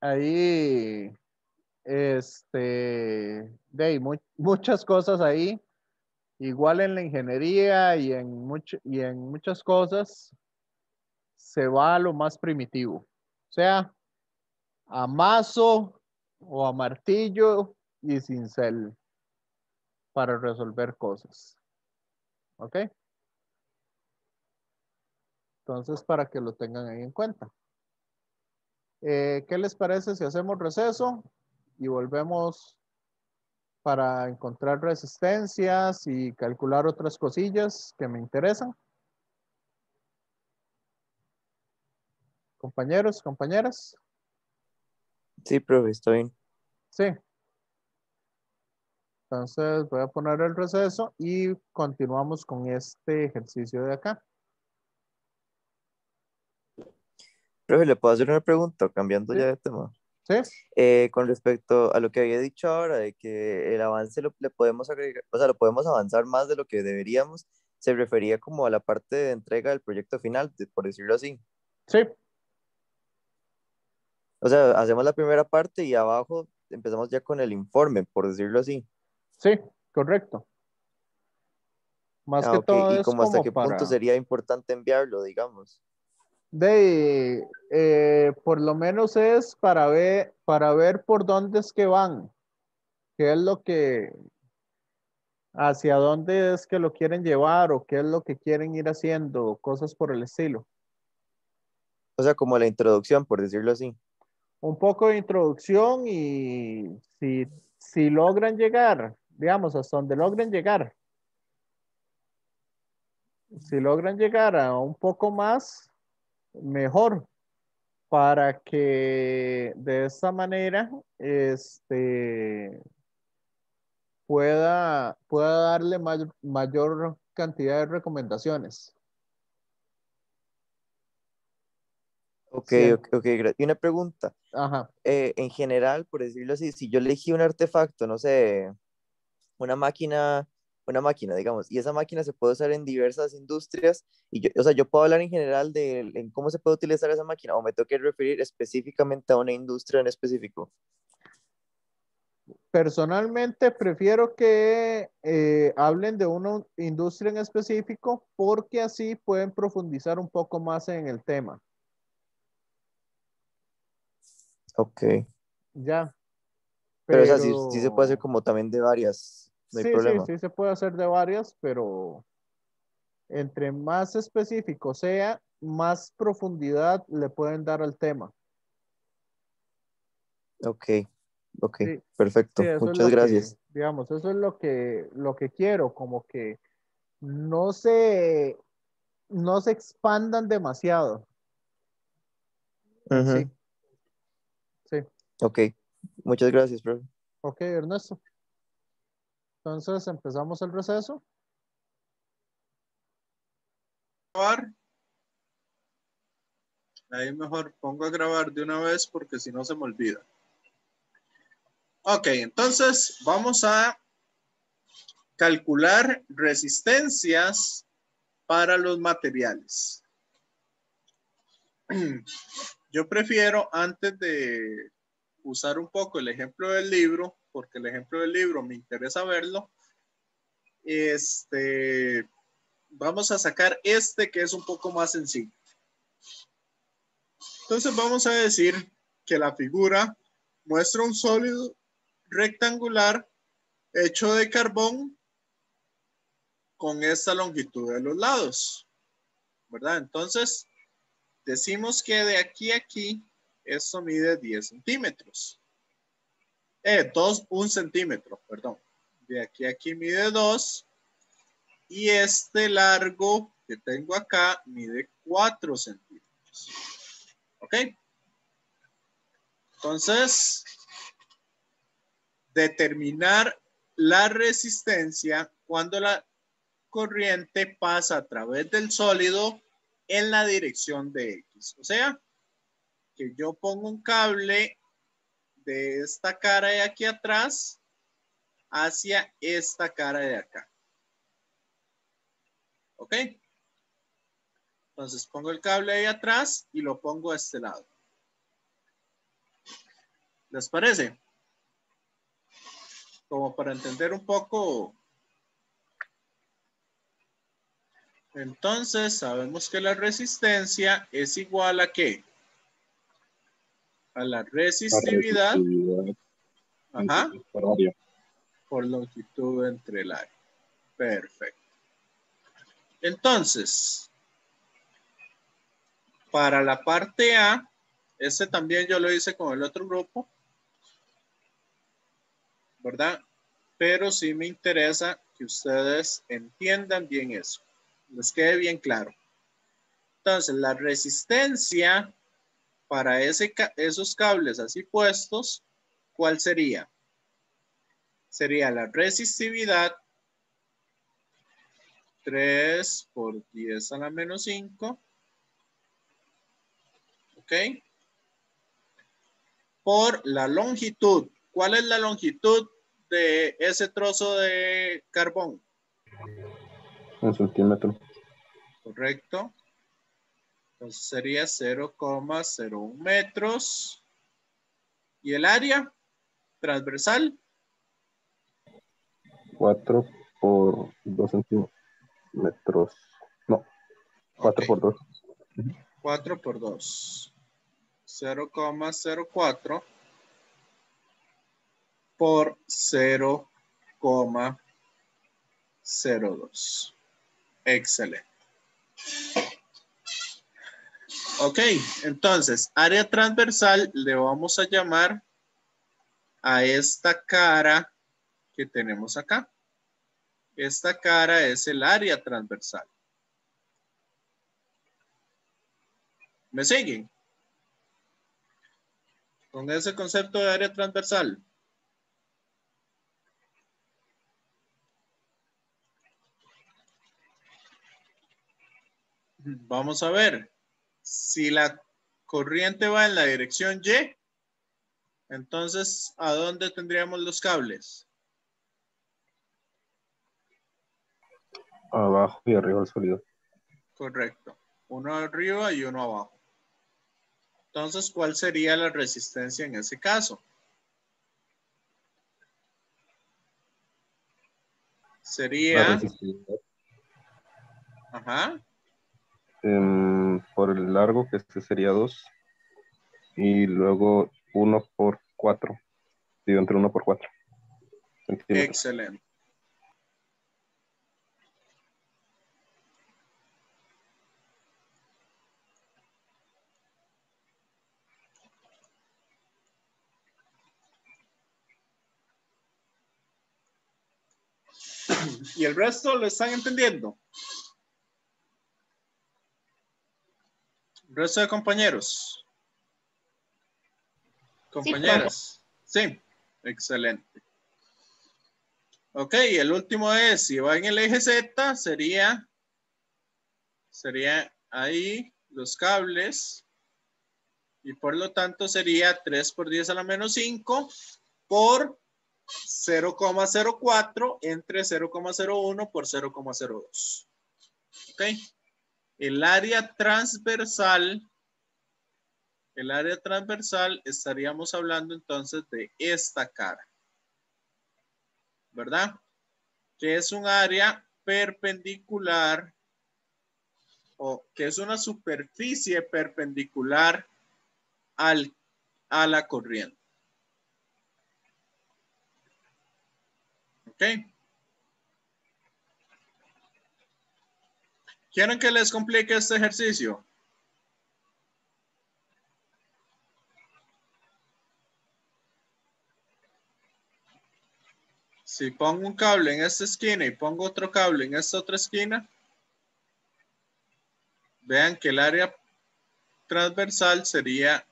Ahí, muchas cosas ahí, igual en la ingeniería y en muchas cosas, se va a lo más primitivo. O sea, a mazo o a martillo y cincel para resolver cosas. ¿Ok? Entonces, para que lo tengan ahí en cuenta. ¿Qué les parece si hacemos receso y volvemos para encontrar resistencias y calcular otras cosillas que me interesan? Compañeros, compañeras. Sí, profe, está bien. Sí. Entonces voy a poner el receso y continuamos con este ejercicio de acá. Profe, ¿le puedo hacer una pregunta cambiando Sí. ya de tema? Sí. Con respecto a lo que había dicho ahora, de que el avance le podemos agregar, o sea, lo podemos avanzar más de lo que deberíamos, se refería como a la parte de entrega del proyecto final, por decirlo así. Sí. O sea, hacemos la primera parte y abajo empezamos ya con el informe, por decirlo así. Sí, correcto. Más Ah, que ok. todo ¿Y es como hasta como qué punto para sería importante enviarlo, digamos? por lo menos es para ver por dónde es que van, qué es lo que, hacia dónde es que lo quieren llevar o qué es lo que quieren ir haciendo, cosas por el estilo. O sea, como la introducción, por decirlo así. Un poco de introducción y si logran llegar, digamos, hasta donde logren llegar. Si logran llegar a un poco más, mejor, para que de esta manera, pueda darle mayor cantidad de recomendaciones. Ok, Siem- ok, ok. Y una pregunta. Ajá, En general, por decirlo así, si yo elegí un artefacto, no sé, una máquina una máquina, digamos, y esa máquina se puede usar en diversas industrias, y yo, o sea, yo puedo hablar en general de en cómo se puede utilizar esa máquina, o me tengo que referir específicamente a una industria en específico. Personalmente prefiero que hablen de una industria en específico porque así pueden profundizar un poco más en el tema. Ok. Ya, Pero, o sea, sí, sí se puede hacer pero como también de varias, no hay sí, sí, problema. sí se puede hacer de varias, pero entre más específico sea, más profundidad le pueden dar al tema. Ok, ok, Sí, sí, perfecto. eso es Muchas lo que, gracias. digamos, eso es lo que quiero, como que no se, no se expandan demasiado en sí. Ujú. Sí, Ok, muchas gracias, profe. ok, Ernesto. Entonces empezamos el receso. Grabar. Ahí mejor pongo a grabar de una vez porque si no se me olvida. Ok, entonces vamos a calcular resistencias para los materiales. Yo prefiero, antes de usar un poco el ejemplo del libro, porque el ejemplo del libro me interesa verlo, vamos a sacar este que es un poco más sencillo. Entonces vamos a decir que la figura muestra un sólido rectangular hecho de carbón con esta longitud de los lados, ¿verdad? Entonces, decimos que de aquí a aquí, esto mide 10 centímetros. 1 centímetro, perdón. De aquí a aquí mide 2. Y este largo que tengo acá mide 4 centímetros. ¿Ok? Entonces, determinar la resistencia cuando la corriente pasa a través del sólido en la dirección de X. O sea, que yo pongo un cable de esta cara de aquí atrás hacia esta cara de acá. ¿Ok? Entonces pongo el cable ahí atrás y lo pongo a este lado. ¿Les parece? Como para entender un poco. Entonces sabemos que la resistencia es igual a ¿qué? A la resistividad. Ajá. Por área. Por longitud entre el área. Perfecto. Entonces, para la parte A, este también yo lo hice con el otro grupo, ¿verdad? Pero sí me interesa que ustedes entiendan bien eso. Les quede bien claro. Entonces, la resistencia para esos cables así puestos, ¿cuál sería? Sería la resistividad 3 por 10 a la menos 5. ¿Ok? Por la longitud. ¿Cuál es la longitud de ese trozo de carbón? 1 centímetro. Correcto. Entonces sería 0,01 metros. ¿Y el área transversal? 4 por 2 centímetros. No, 4 Ok. por 2. 4 por 2. 0,04 por 0,02. Excelente. Ok, entonces, área transversal le vamos a llamar a esta cara que tenemos acá. Esta cara es el área transversal. ¿Me siguen? Con ese concepto de área transversal. Vamos a ver. Si la corriente va en la dirección Y, entonces, ¿a dónde tendríamos los cables? abajo y arriba del sólido. Correcto. Uno arriba y uno abajo. Entonces, ¿cuál sería la resistencia en ese caso? La Sería, resistividad ajá, por el largo, que este sería 2, y luego 1 por 4. Digo, entre 1 por 4 centímetros. excelente. ¿Y el resto lo están entendiendo? ¿El resto de compañeros? Compañeras. Sí, excelente. Ok, el último es, si va en el eje Z, sería ahí los cables, y por lo tanto sería 3 por 10 a la menos 5 por 0,04 entre 0,01 por 0,02. Ok. El área transversal estaríamos hablando entonces de esta cara, ¿verdad? Que es un área perpendicular, o que es una superficie perpendicular a la corriente. ¿Ok? ¿Quieren que les complique este ejercicio? Si pongo un cable en esta esquina y pongo otro cable en esta otra esquina, vean que el área transversal sería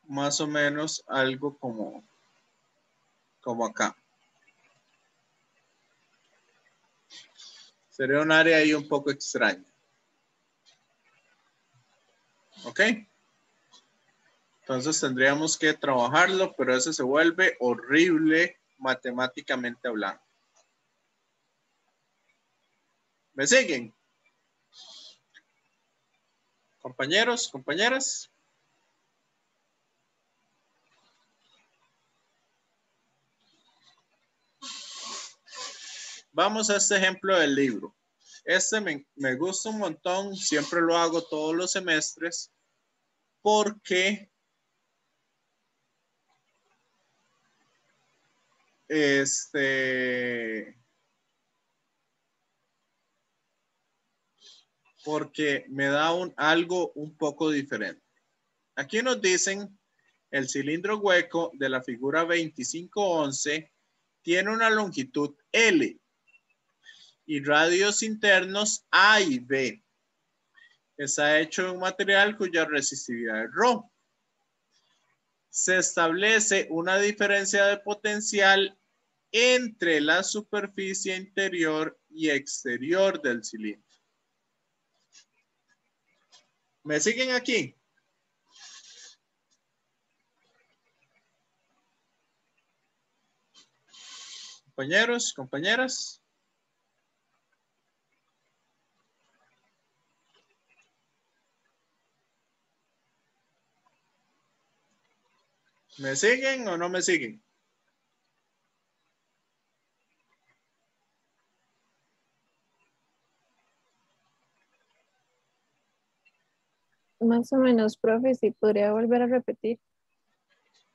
más o menos algo como acá. Sería un área ahí un poco extraña. ¿Ok? Entonces tendríamos que trabajarlo, pero eso se vuelve horrible matemáticamente hablando. ¿Me siguen? Compañeros, compañeras. Vamos a este ejemplo del libro. Este me gusta un montón, siempre lo hago todos los semestres, porque me da algo un poco diferente. Aquí nos dicen el cilindro hueco de la figura 2511 tiene una longitud L y radios internos A y B. Está hecho de un material cuya resistividad es ρ. Se establece una diferencia de potencial entre la superficie interior y exterior del cilindro. ¿Me siguen aquí? Compañeros, compañeras. ¿Me siguen o no me siguen? Más o menos, profe, si podría volver a repetir.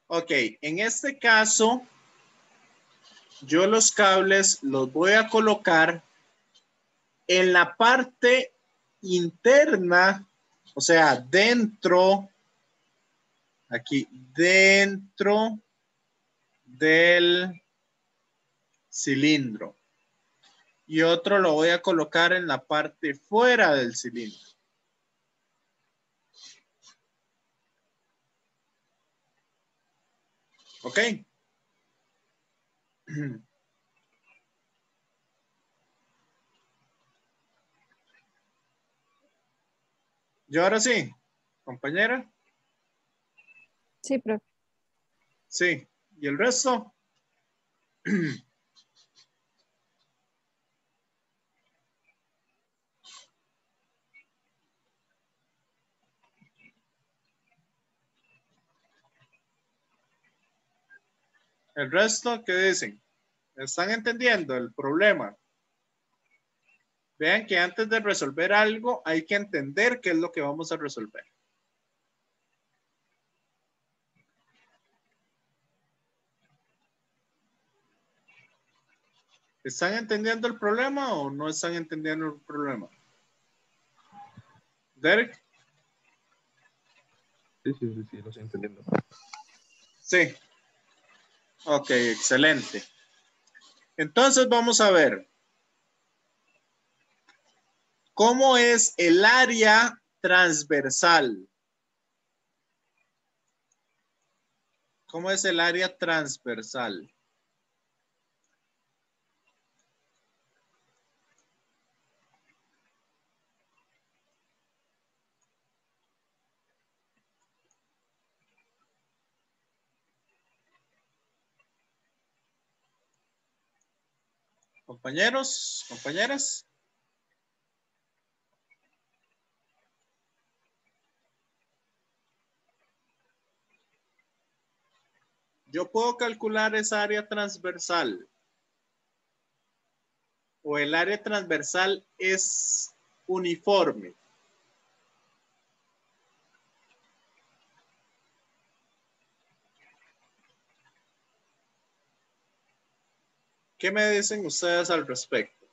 Ok, en este caso, yo los cables los voy a colocar en la parte interna, o sea, dentro, aquí, dentro del cilindro. Y otro lo voy a colocar en la parte fuera del cilindro. ¿Ok? ¿Y ahora sí, compañera? Sí, profe. Sí. ¿Y el resto? El resto, ¿qué dicen? ¿Están entendiendo el problema? Vean que antes de resolver algo hay que entender qué es lo que vamos a resolver. ¿Están entendiendo el problema o no están entendiendo el problema? Derek. Sí, lo estoy entendiendo. Sí. Ok, excelente. Entonces vamos a ver. ¿Cómo es el área transversal? ¿Cómo es el área transversal? Compañeros, compañeras. Yo puedo calcular esa área transversal. O el área transversal es uniforme. ¿Qué me dicen ustedes al respecto?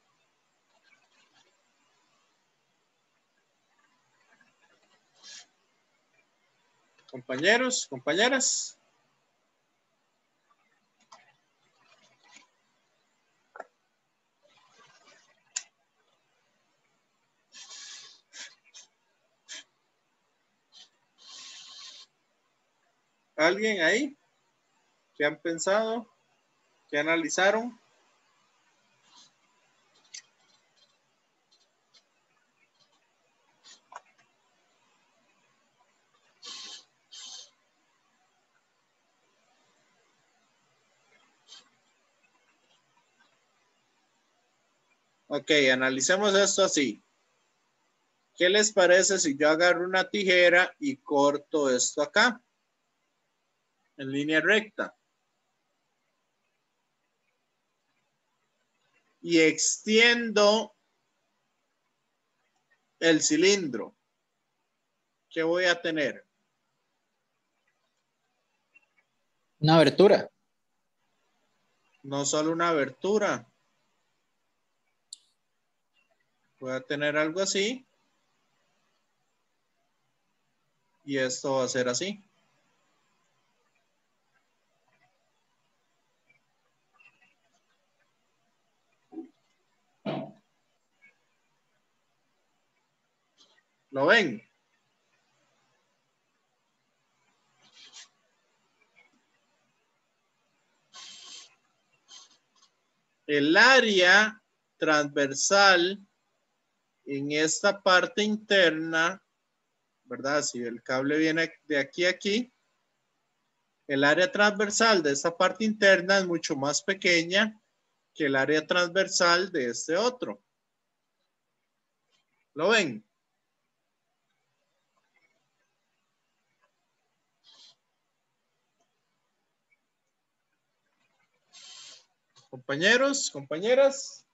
Compañeros, compañeras. ¿Alguien ahí? ¿Qué han pensado? ¿Qué analizaron? Ok, analicemos esto así. ¿Qué les parece si yo agarro una tijera y corto esto acá? En línea recta. Y extiendo el cilindro. ¿Qué voy a tener? Una abertura. No solo una abertura. Voy a tener algo así. Y esto va a ser así. ¿Lo ven? El área transversal en esta parte interna, ¿verdad? Si el cable viene de aquí a aquí, el área transversal de esta parte interna es mucho más pequeña que el área transversal de este otro. ¿Lo ven? Compañeros, compañeras.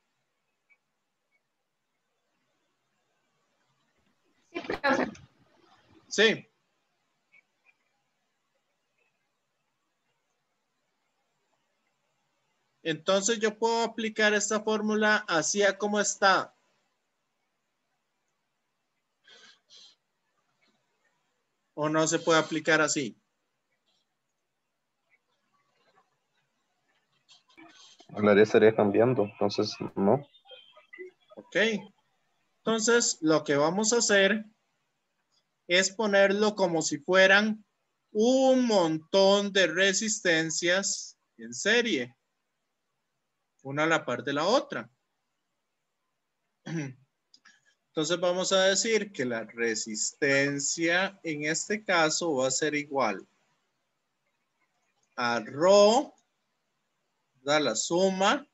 Sí, profe. Sí. Entonces yo puedo aplicar esta fórmula así a como está. ¿O no se puede aplicar así? El área estaría cambiando, entonces no. Ok. Entonces lo que vamos a hacer es ponerlo como si fueran un montón de resistencias en serie. Una a la par de la otra. Entonces vamos a decir que la resistencia en este caso va a ser igual a ρ, la suma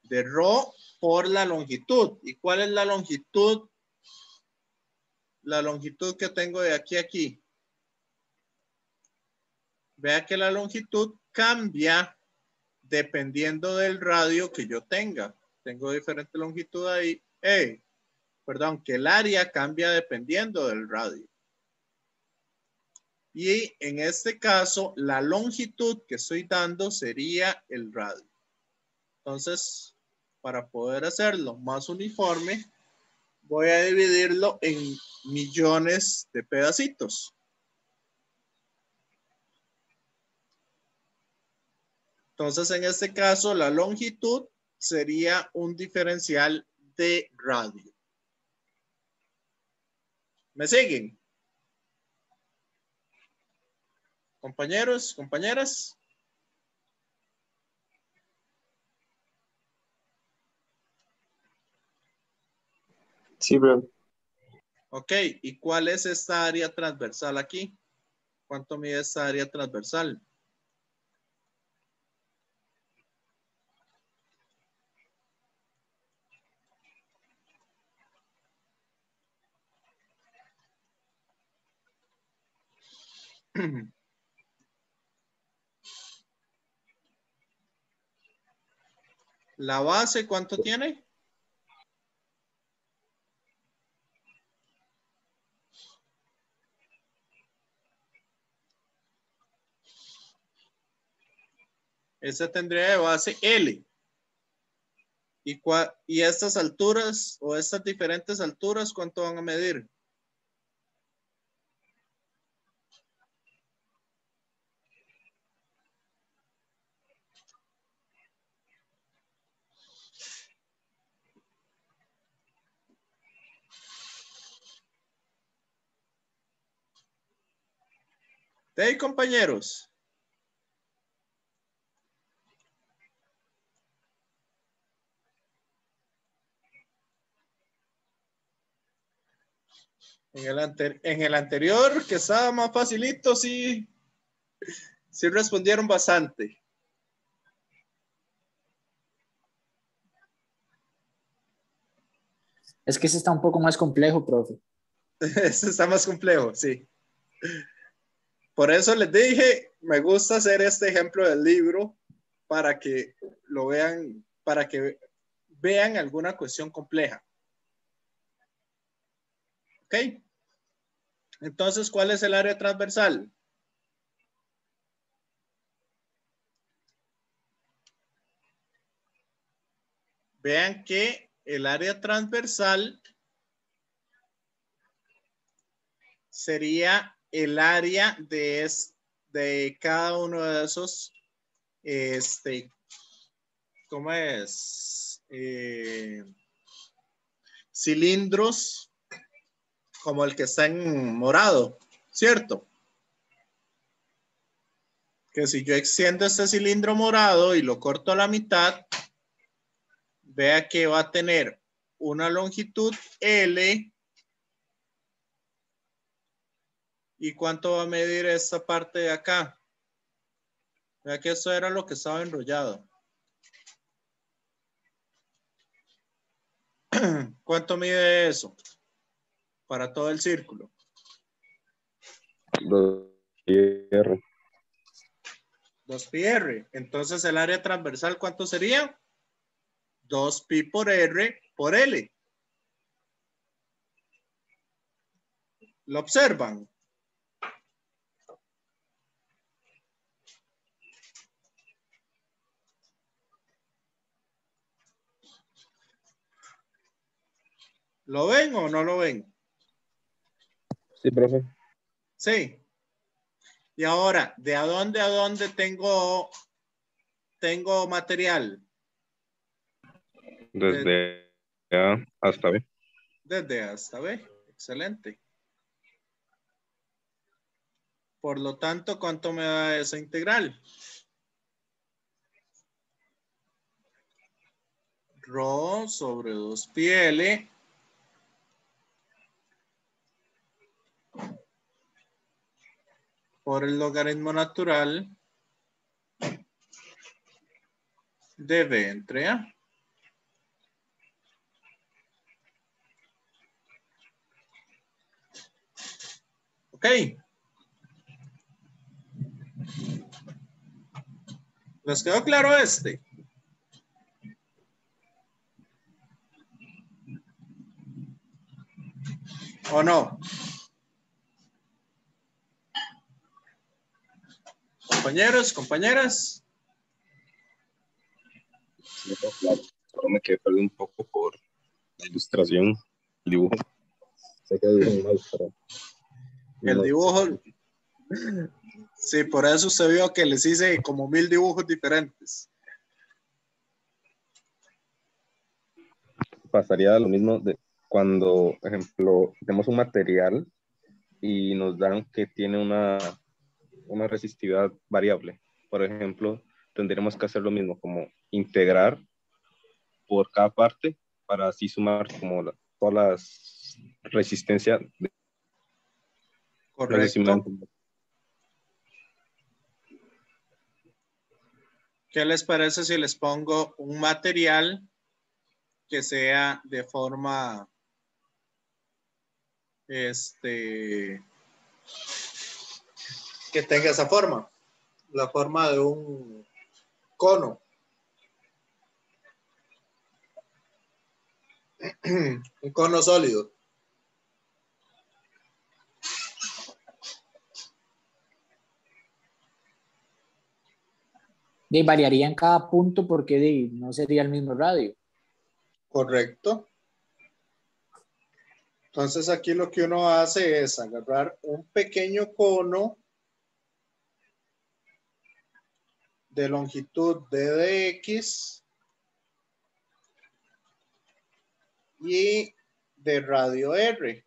de ρ por la longitud. ¿Y cuál es la longitud? La longitud que tengo de aquí a aquí. Vea que la longitud cambia dependiendo del radio que yo tenga. Tengo diferente longitud ahí. Perdón, que el área cambia dependiendo del radio. Y en este caso, la longitud que estoy dando sería el radio. Entonces, para poder hacerlo más uniforme, voy a dividirlo en millones de pedacitos. Entonces, en este caso, la longitud sería un diferencial de radio. ¿Me siguen? Compañeros, compañeras. Sí, bro. Ok, ¿y cuál es esta área transversal aquí? ¿Cuánto mide esta área transversal? ¿La base cuánto tiene? Esa tendría de base L. ¿Y estas alturas o estas diferentes alturas cuánto van a medir? ¿Sí, compañeros? En el anterior, que estaba más facilito, sí respondieron bastante. Es que ese está un poco más complejo, profe. Este está más complejo, sí. Por eso les dije, me gusta hacer este ejemplo del libro para que lo vean, para que vean alguna cuestión compleja. ¿Ok? Entonces, ¿cuál es el área transversal? Vean que el área transversal sería el área de cada uno de esos, ¿cómo es? Cilindros como el que está en morado, ¿cierto? Que si yo extiendo este cilindro morado y lo corto a la mitad, vea que va a tener una longitud L. ¿Y cuánto va a medir esta parte de acá? Vea que esto era lo que estaba enrollado. ¿Cuánto mide eso? Para todo el círculo. 2πr. 2πr. Entonces el área transversal, ¿cuánto sería? 2pi por r por L. ¿Lo observan? ¿Lo ven o no lo ven? Sí, profe. Sí. Y ahora, ¿de a dónde tengo material? Desde A hasta B. Desde A hasta B. Excelente. Por lo tanto, ¿cuánto me da esa integral? Rho sobre 2πl por el logaritmo natural de B entre A. Ok. ¿Les quedó claro este? ¿O no? Compañeros, compañeras. Sí, no, claro. Solo me quedé perdido un poco por la ilustración, el dibujo. Sé que dibujan mal, pero El no, dibujo. Sí, por eso usted vio que les hice como 1000 dibujos diferentes. pasaría lo mismo de cuando, por ejemplo, tenemos un material y nos dan que tiene una resistividad variable. Por ejemplo, tendríamos que hacer lo mismo, como integrar por cada parte para así sumar como todas las resistencias. No sé si me Correcto. entiendo. ¿Qué les parece si les pongo un material que sea de forma, que tenga esa forma, la forma de un cono, un cono sólido? Y variaría en cada punto porque no sería el mismo radio. Correcto. Entonces aquí lo que uno hace es agarrar un pequeño cono de longitud DDX y de radio R.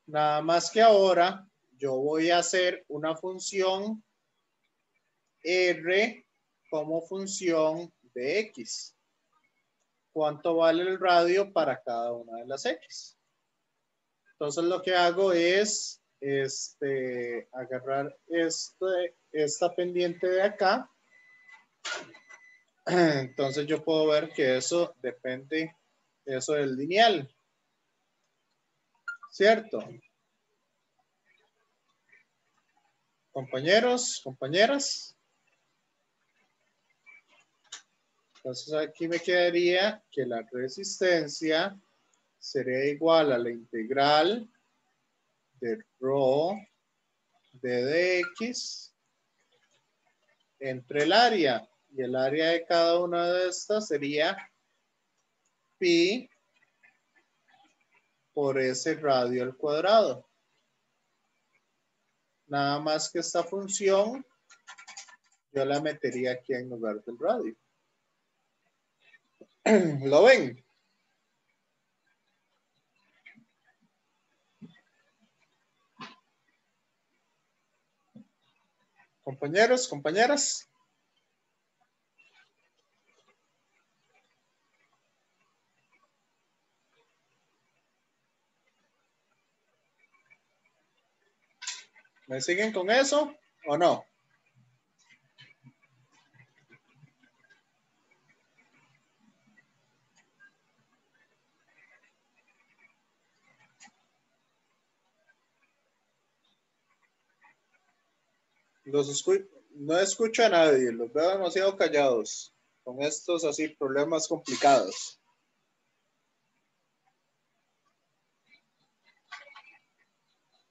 Nada más que ahora yo voy a hacer una función R como función de X. ¿Cuánto vale el radio para cada una de las X? Entonces lo que hago es agarrar esta pendiente de acá. Entonces yo puedo ver que eso depende, eso del lineal. ¿Cierto? Compañeros, compañeras. Entonces aquí me quedaría que la resistencia sería igual a la integral de rho de dx entre el área. Y el área de cada una de estas sería pi por ese radio al cuadrado. Nada más que esta función yo la metería aquí en lugar del radio. ¿Lo ven? Compañeros, compañeras. ¿Me siguen con eso o no? No escucho a nadie, los veo demasiado callados con estos así problemas complicados.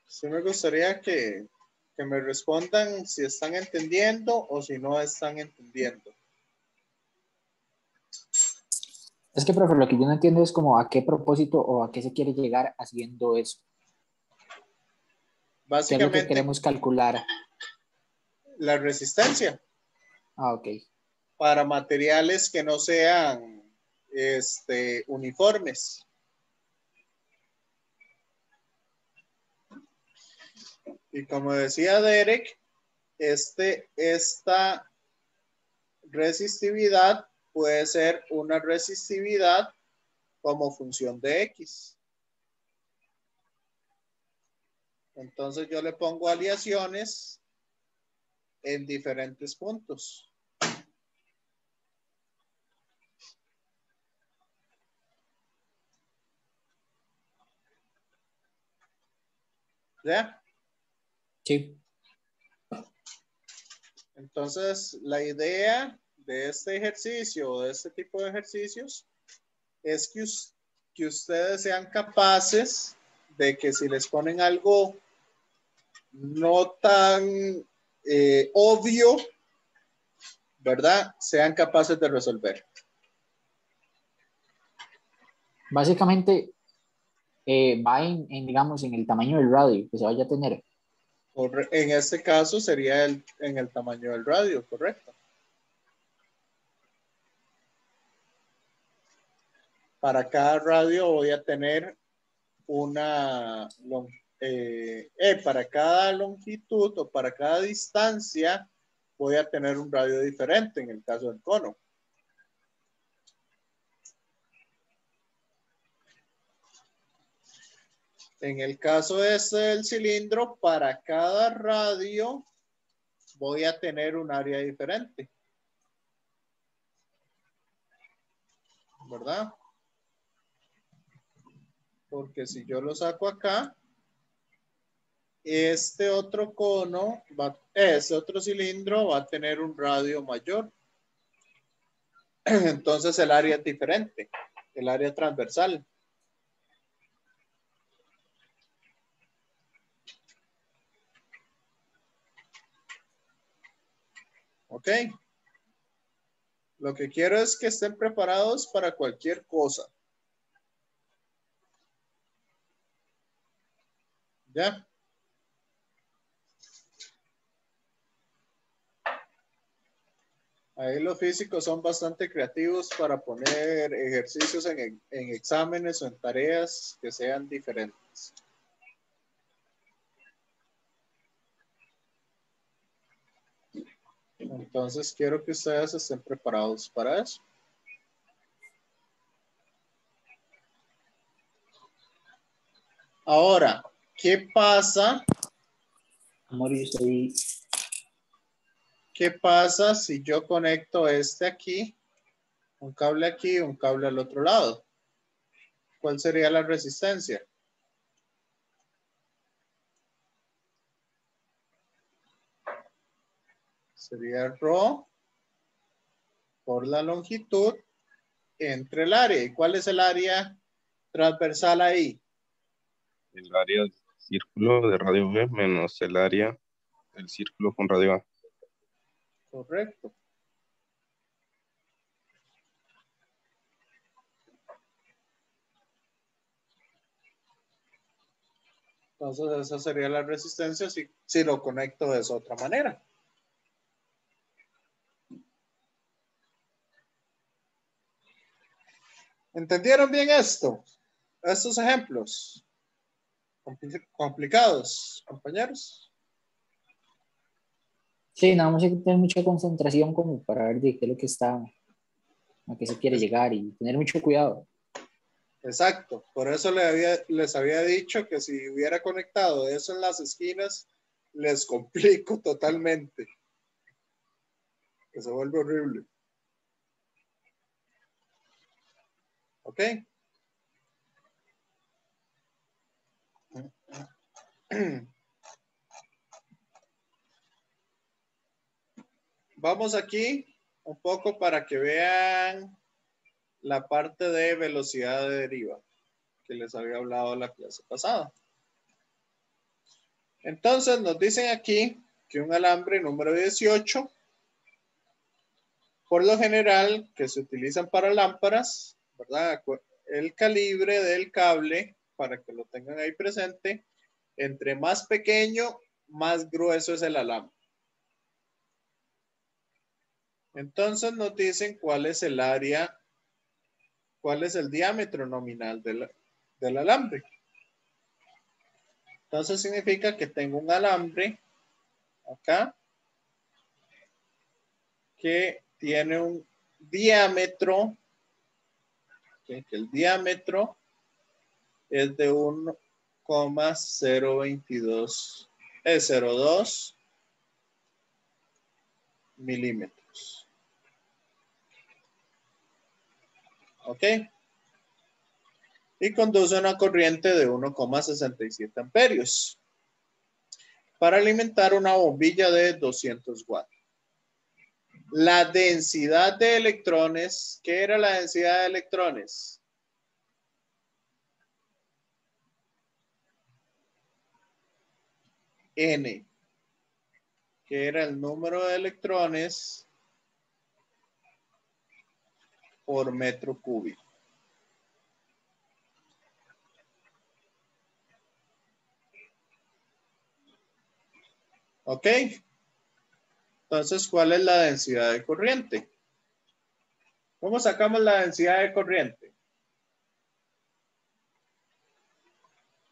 Sí me gustaría que me respondan si están entendiendo o si no están entendiendo. Es que, profe, lo que yo no entiendo es como a qué propósito o a qué se quiere llegar haciendo eso. ¿Qué es lo que Básicamente, queremos calcular? la resistencia Ah, ok. para materiales que no sean uniformes. Y como decía Derek, esta resistividad puede ser una resistividad como función de X. Entonces yo le pongo aleaciones en diferentes puntos. ¿Ya? Sí. Entonces, la idea de este ejercicio o de este tipo de ejercicios es que ustedes sean capaces de que si les ponen algo no tan obvio, ¿verdad? Sean capaces de resolver. Básicamente, va digamos, en el tamaño del radio que se vaya a tener. En este caso sería en el tamaño del radio, correcto. Para cada radio voy a tener para cada longitud o para cada distancia voy a tener un radio diferente en el caso del cono. En el caso del cilindro, para cada radio voy a tener un área diferente. ¿Verdad? Porque si yo lo saco acá, este otro cono, este otro cilindro va a tener un radio mayor. Entonces el área es diferente, el área transversal. ¿Ok? Lo que quiero es que estén preparados para cualquier cosa. ¿Ya? Ahí los físicos son bastante creativos para poner ejercicios en exámenes o en tareas que sean diferentes. Entonces quiero que ustedes estén preparados para eso. Ahora, ¿qué pasa? Amor, yo estoy... ¿Qué pasa si yo conecto este aquí, un cable aquí y un cable al otro lado? ¿Cuál sería la resistencia? Sería ρ por la longitud entre el área. ¿Y cuál es el área transversal ahí? El área del círculo de radio B menos el área del círculo con radio A. Correcto. Entonces esa sería la resistencia si lo conecto de esa otra manera. ¿Entendieron bien esto? Estos ejemplos. Complicados, compañeros. Sí, nada más hay que tener mucha concentración como para ver de qué es lo que está, a qué se quiere llegar y tener mucho cuidado. Exacto, por eso les había dicho que si hubiera conectado eso en las esquinas, les complico totalmente. Que se vuelve horrible. ¿Ok? Vamos aquí un poco para que vean la parte de velocidad de deriva que les había hablado la clase pasada. Entonces nos dicen aquí que un alambre número 18, por lo general que se utilizan para lámparas, ¿verdad? El calibre del cable, para que lo tengan ahí presente, entre más pequeño, más grueso es el alambre. Entonces nos dicen cuál es el área, cuál es el diámetro nominal del alambre. Entonces significa que tengo un alambre acá que tiene un diámetro, que el diámetro es de 1,02 milímetros. ¿Ok? Y conduce una corriente de 1,67 amperios para alimentar una bombilla de 200 watts. La densidad de electrones, ¿qué era la densidad de electrones? N, que era el número de electrones por metro cúbico. ¿Ok? Entonces, ¿cuál es la densidad de corriente? ¿Cómo sacamos la densidad de corriente?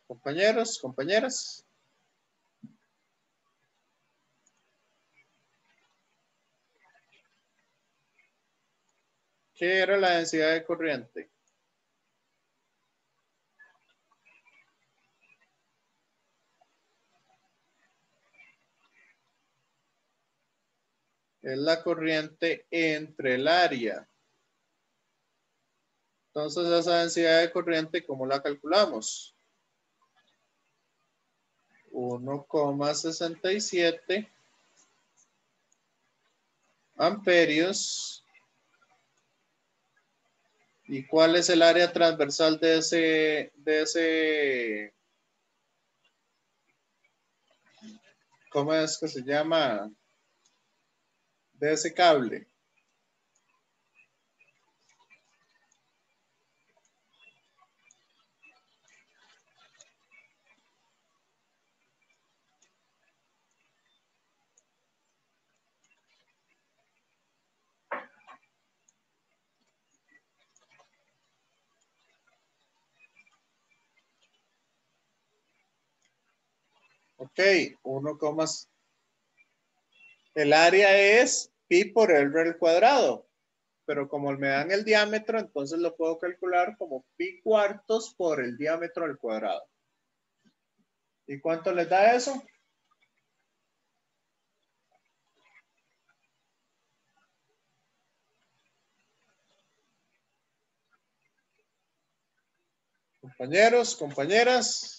Compañeros, compañeras. ¿Qué era la densidad de corriente? Es la corriente entre el área. Entonces, esa densidad de corriente, ¿cómo la calculamos? 1,67 amperios. ¿Y cuál es el área transversal de ese, ¿cómo es que se llama? De ese cable? Ok, el área es pi por r al cuadrado, pero como me dan el diámetro, entonces lo puedo calcular como pi cuartos por el diámetro al cuadrado. ¿Y cuánto les da eso? Compañeros, compañeras.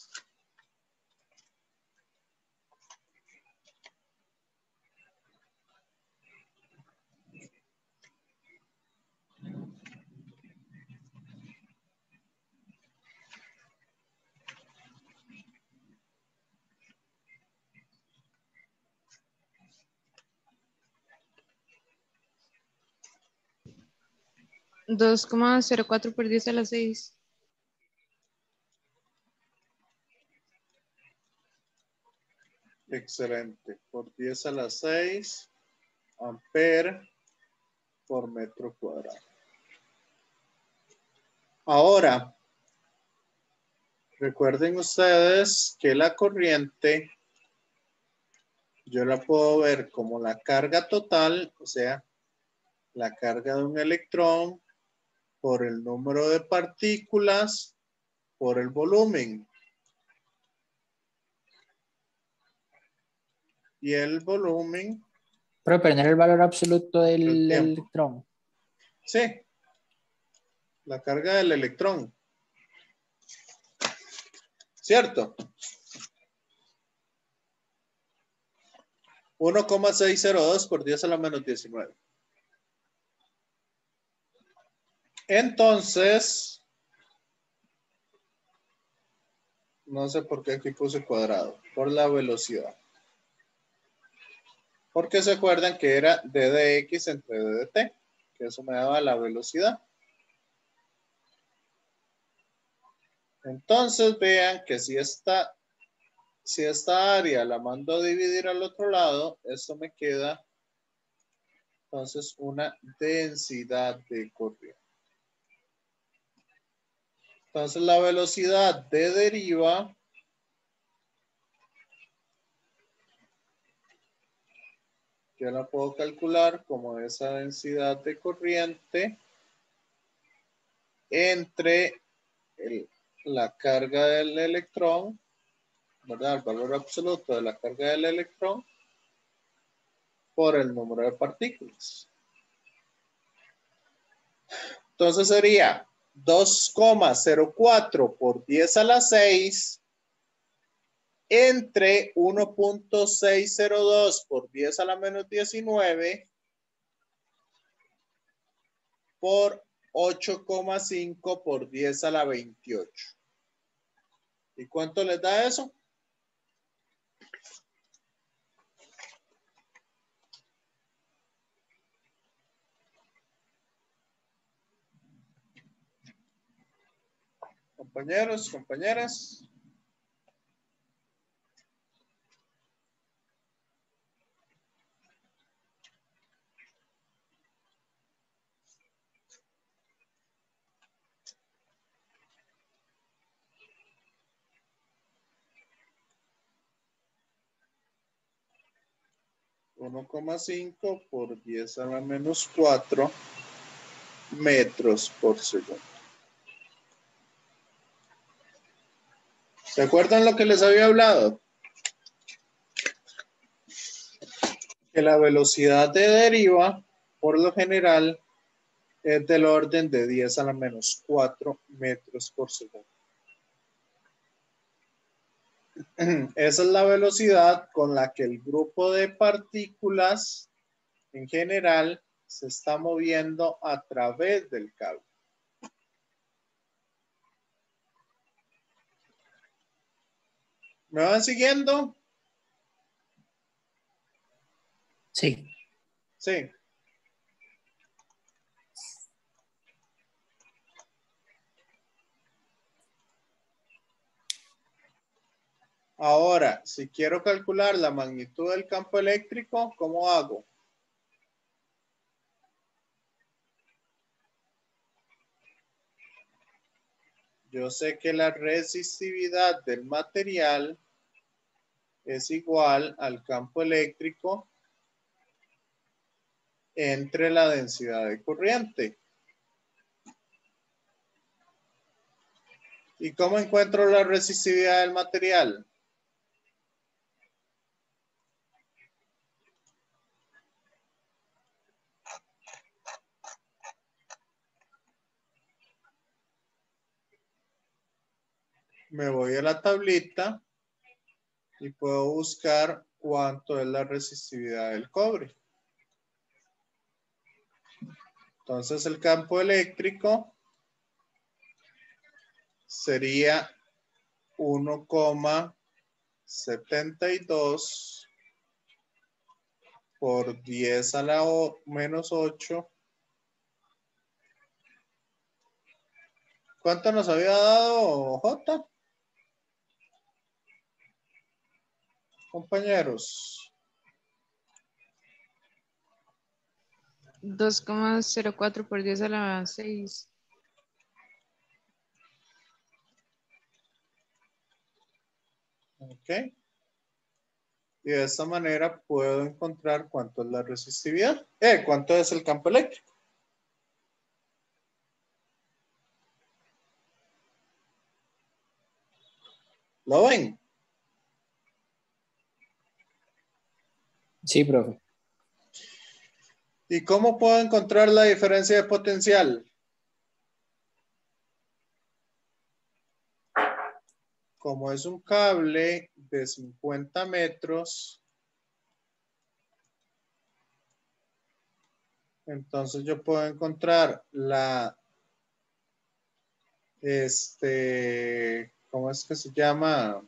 $2,04 por 10 a la 6. Excelente. Por 10 a la 6 amperes por metro cuadrado. Ahora, recuerden ustedes que la corriente yo la puedo ver como la carga total, o sea, la carga de un electrón por el número de partículas por el volumen. Y el volumen. Pero tener el valor absoluto del electrón. Sí. La carga del electrón. ¿Cierto? 1,602 por 10 a la menos 19. Entonces, no sé por qué aquí puse cuadrado, por la velocidad. Porque se acuerdan que era d de x entre d de t, que eso me daba la velocidad. Entonces vean que si esta área la mando a dividir al otro lado, esto me queda entonces una densidad de corriente. Entonces la velocidad de deriva yo la puedo calcular como esa densidad de corriente entre la carga del electrón, ¿verdad? El valor absoluto de la carga del electrón por el número de partículas. Entonces sería 2,04 por 10 a la 6 entre 1,602 por 10 a la menos 19 por 8,5 por 10 a la 28. ¿Y cuánto les da eso? Compañeros, compañeras. (1,5 por 10 a la menos 4 metros por segundo). ¿Se acuerdan lo que les había hablado? Que la velocidad de deriva, por lo general, es del orden de 10 a la menos 4 metros por segundo. Esa es la velocidad con la que el grupo de partículas en general se está moviendo a través del cable. ¿Me van siguiendo? Sí. Sí. Ahora, si quiero calcular la magnitud del campo eléctrico, ¿cómo hago? Yo sé que la resistividad del material es igual al campo eléctrico entre la densidad de corriente. ¿Y cómo encuentro la resistividad del material? Me voy a la tablita y puedo buscar cuánto es la resistividad del cobre. Entonces el campo eléctrico sería 1,72 por 10 a la menos 8. ¿Cuánto nos había dado J? Compañeros. 2,04 por 10 a la 6. Ok. Y de esta manera puedo encontrar cuánto es la resistividad. ¿Cuánto es el campo eléctrico? ¿Lo ven? Sí, profe. ¿Y cómo puedo encontrar la diferencia de potencial? Como es un cable de 50 metros, entonces yo puedo encontrar la, ¿cómo es que se llama?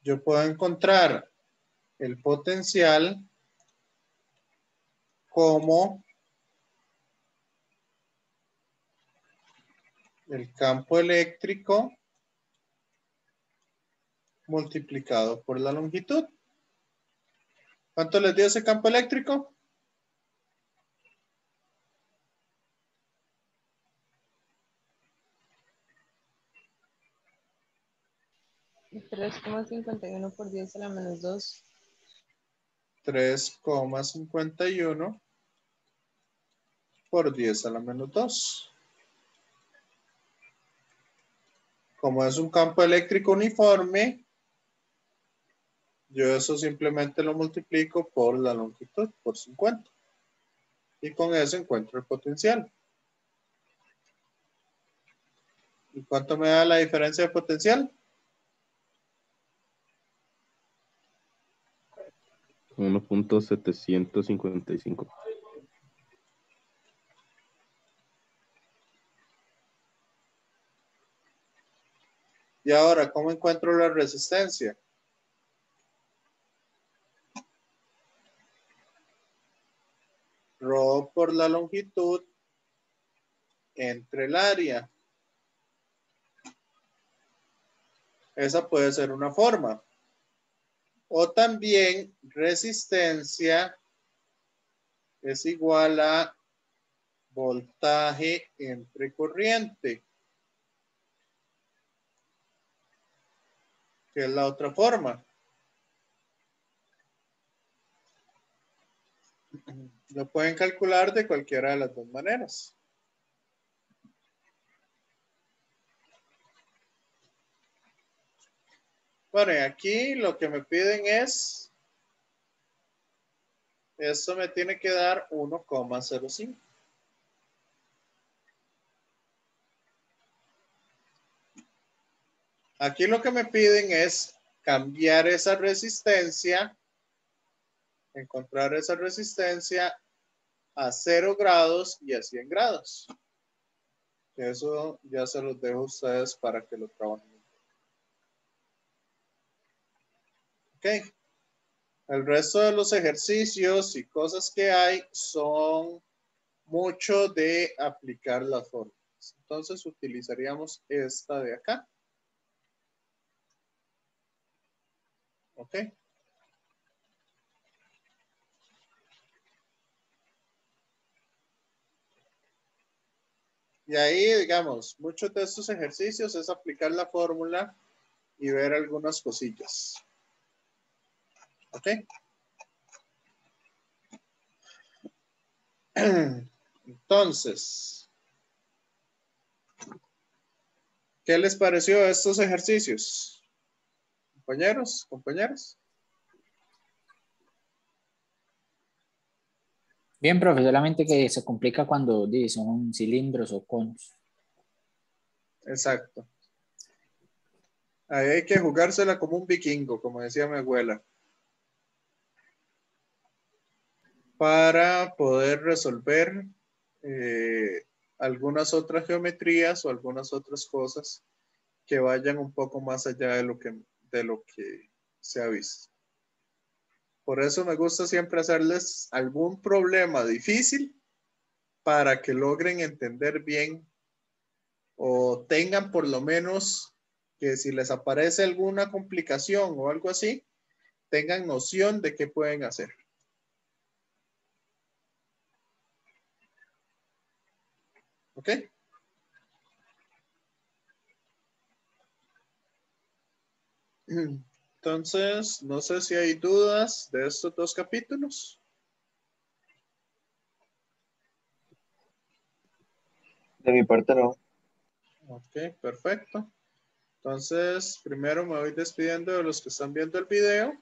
Yo puedo encontrar el potencial como el campo eléctrico multiplicado por la longitud. ¿Cuánto les dio ese campo eléctrico? (3,51 por 10 a la menos 2). 3,51 por 10 a la menos 2. Como es un campo eléctrico uniforme, yo eso simplemente lo multiplico por la longitud, por 50. Y con eso encuentro el potencial. ¿Y cuánto me da la diferencia de potencial? 1,755. Y ahora, ¿cómo encuentro la resistencia? Rho por la longitud entre el área. Esa puede ser una forma. O también resistencia es igual a voltaje entre corriente, que es la otra forma. Lo pueden calcular de cualquiera de las dos maneras. Bueno, y aquí lo que me piden es, esto me tiene que dar 1,05. Aquí lo que me piden es cambiar esa resistencia, encontrar esa resistencia a 0 grados y a 100 grados. Eso ya se los dejo a ustedes para que lo trabajen. Ok. El resto de los ejercicios y cosas que hay son mucho de aplicar las fórmulas. Entonces utilizaríamos esta de acá. Ok. Y ahí, digamos, muchos de estos ejercicios es aplicar la fórmula y ver algunas cosillas. Ok. Entonces, ¿qué les pareció estos ejercicios? Compañeros, compañeras. Bien, profe, solamente que se complica cuando son cilindros o conos. Exacto. Ahí hay que jugársela como un vikingo, como decía mi abuela, para poder resolver algunas otras geometrías o algunas otras cosas que vayan un poco más allá de lo que se ha visto. Por eso me gusta siempre hacerles algún problema difícil para que logren entender bien o tengan por lo menos que si les aparece alguna complicación o algo así, tengan noción de qué pueden hacer. ¿Ok? Entonces, no sé si hay dudas de estos dos capítulos. De mi parte no. Ok, perfecto. Entonces, primero me voy despidiendo de los que están viendo el video.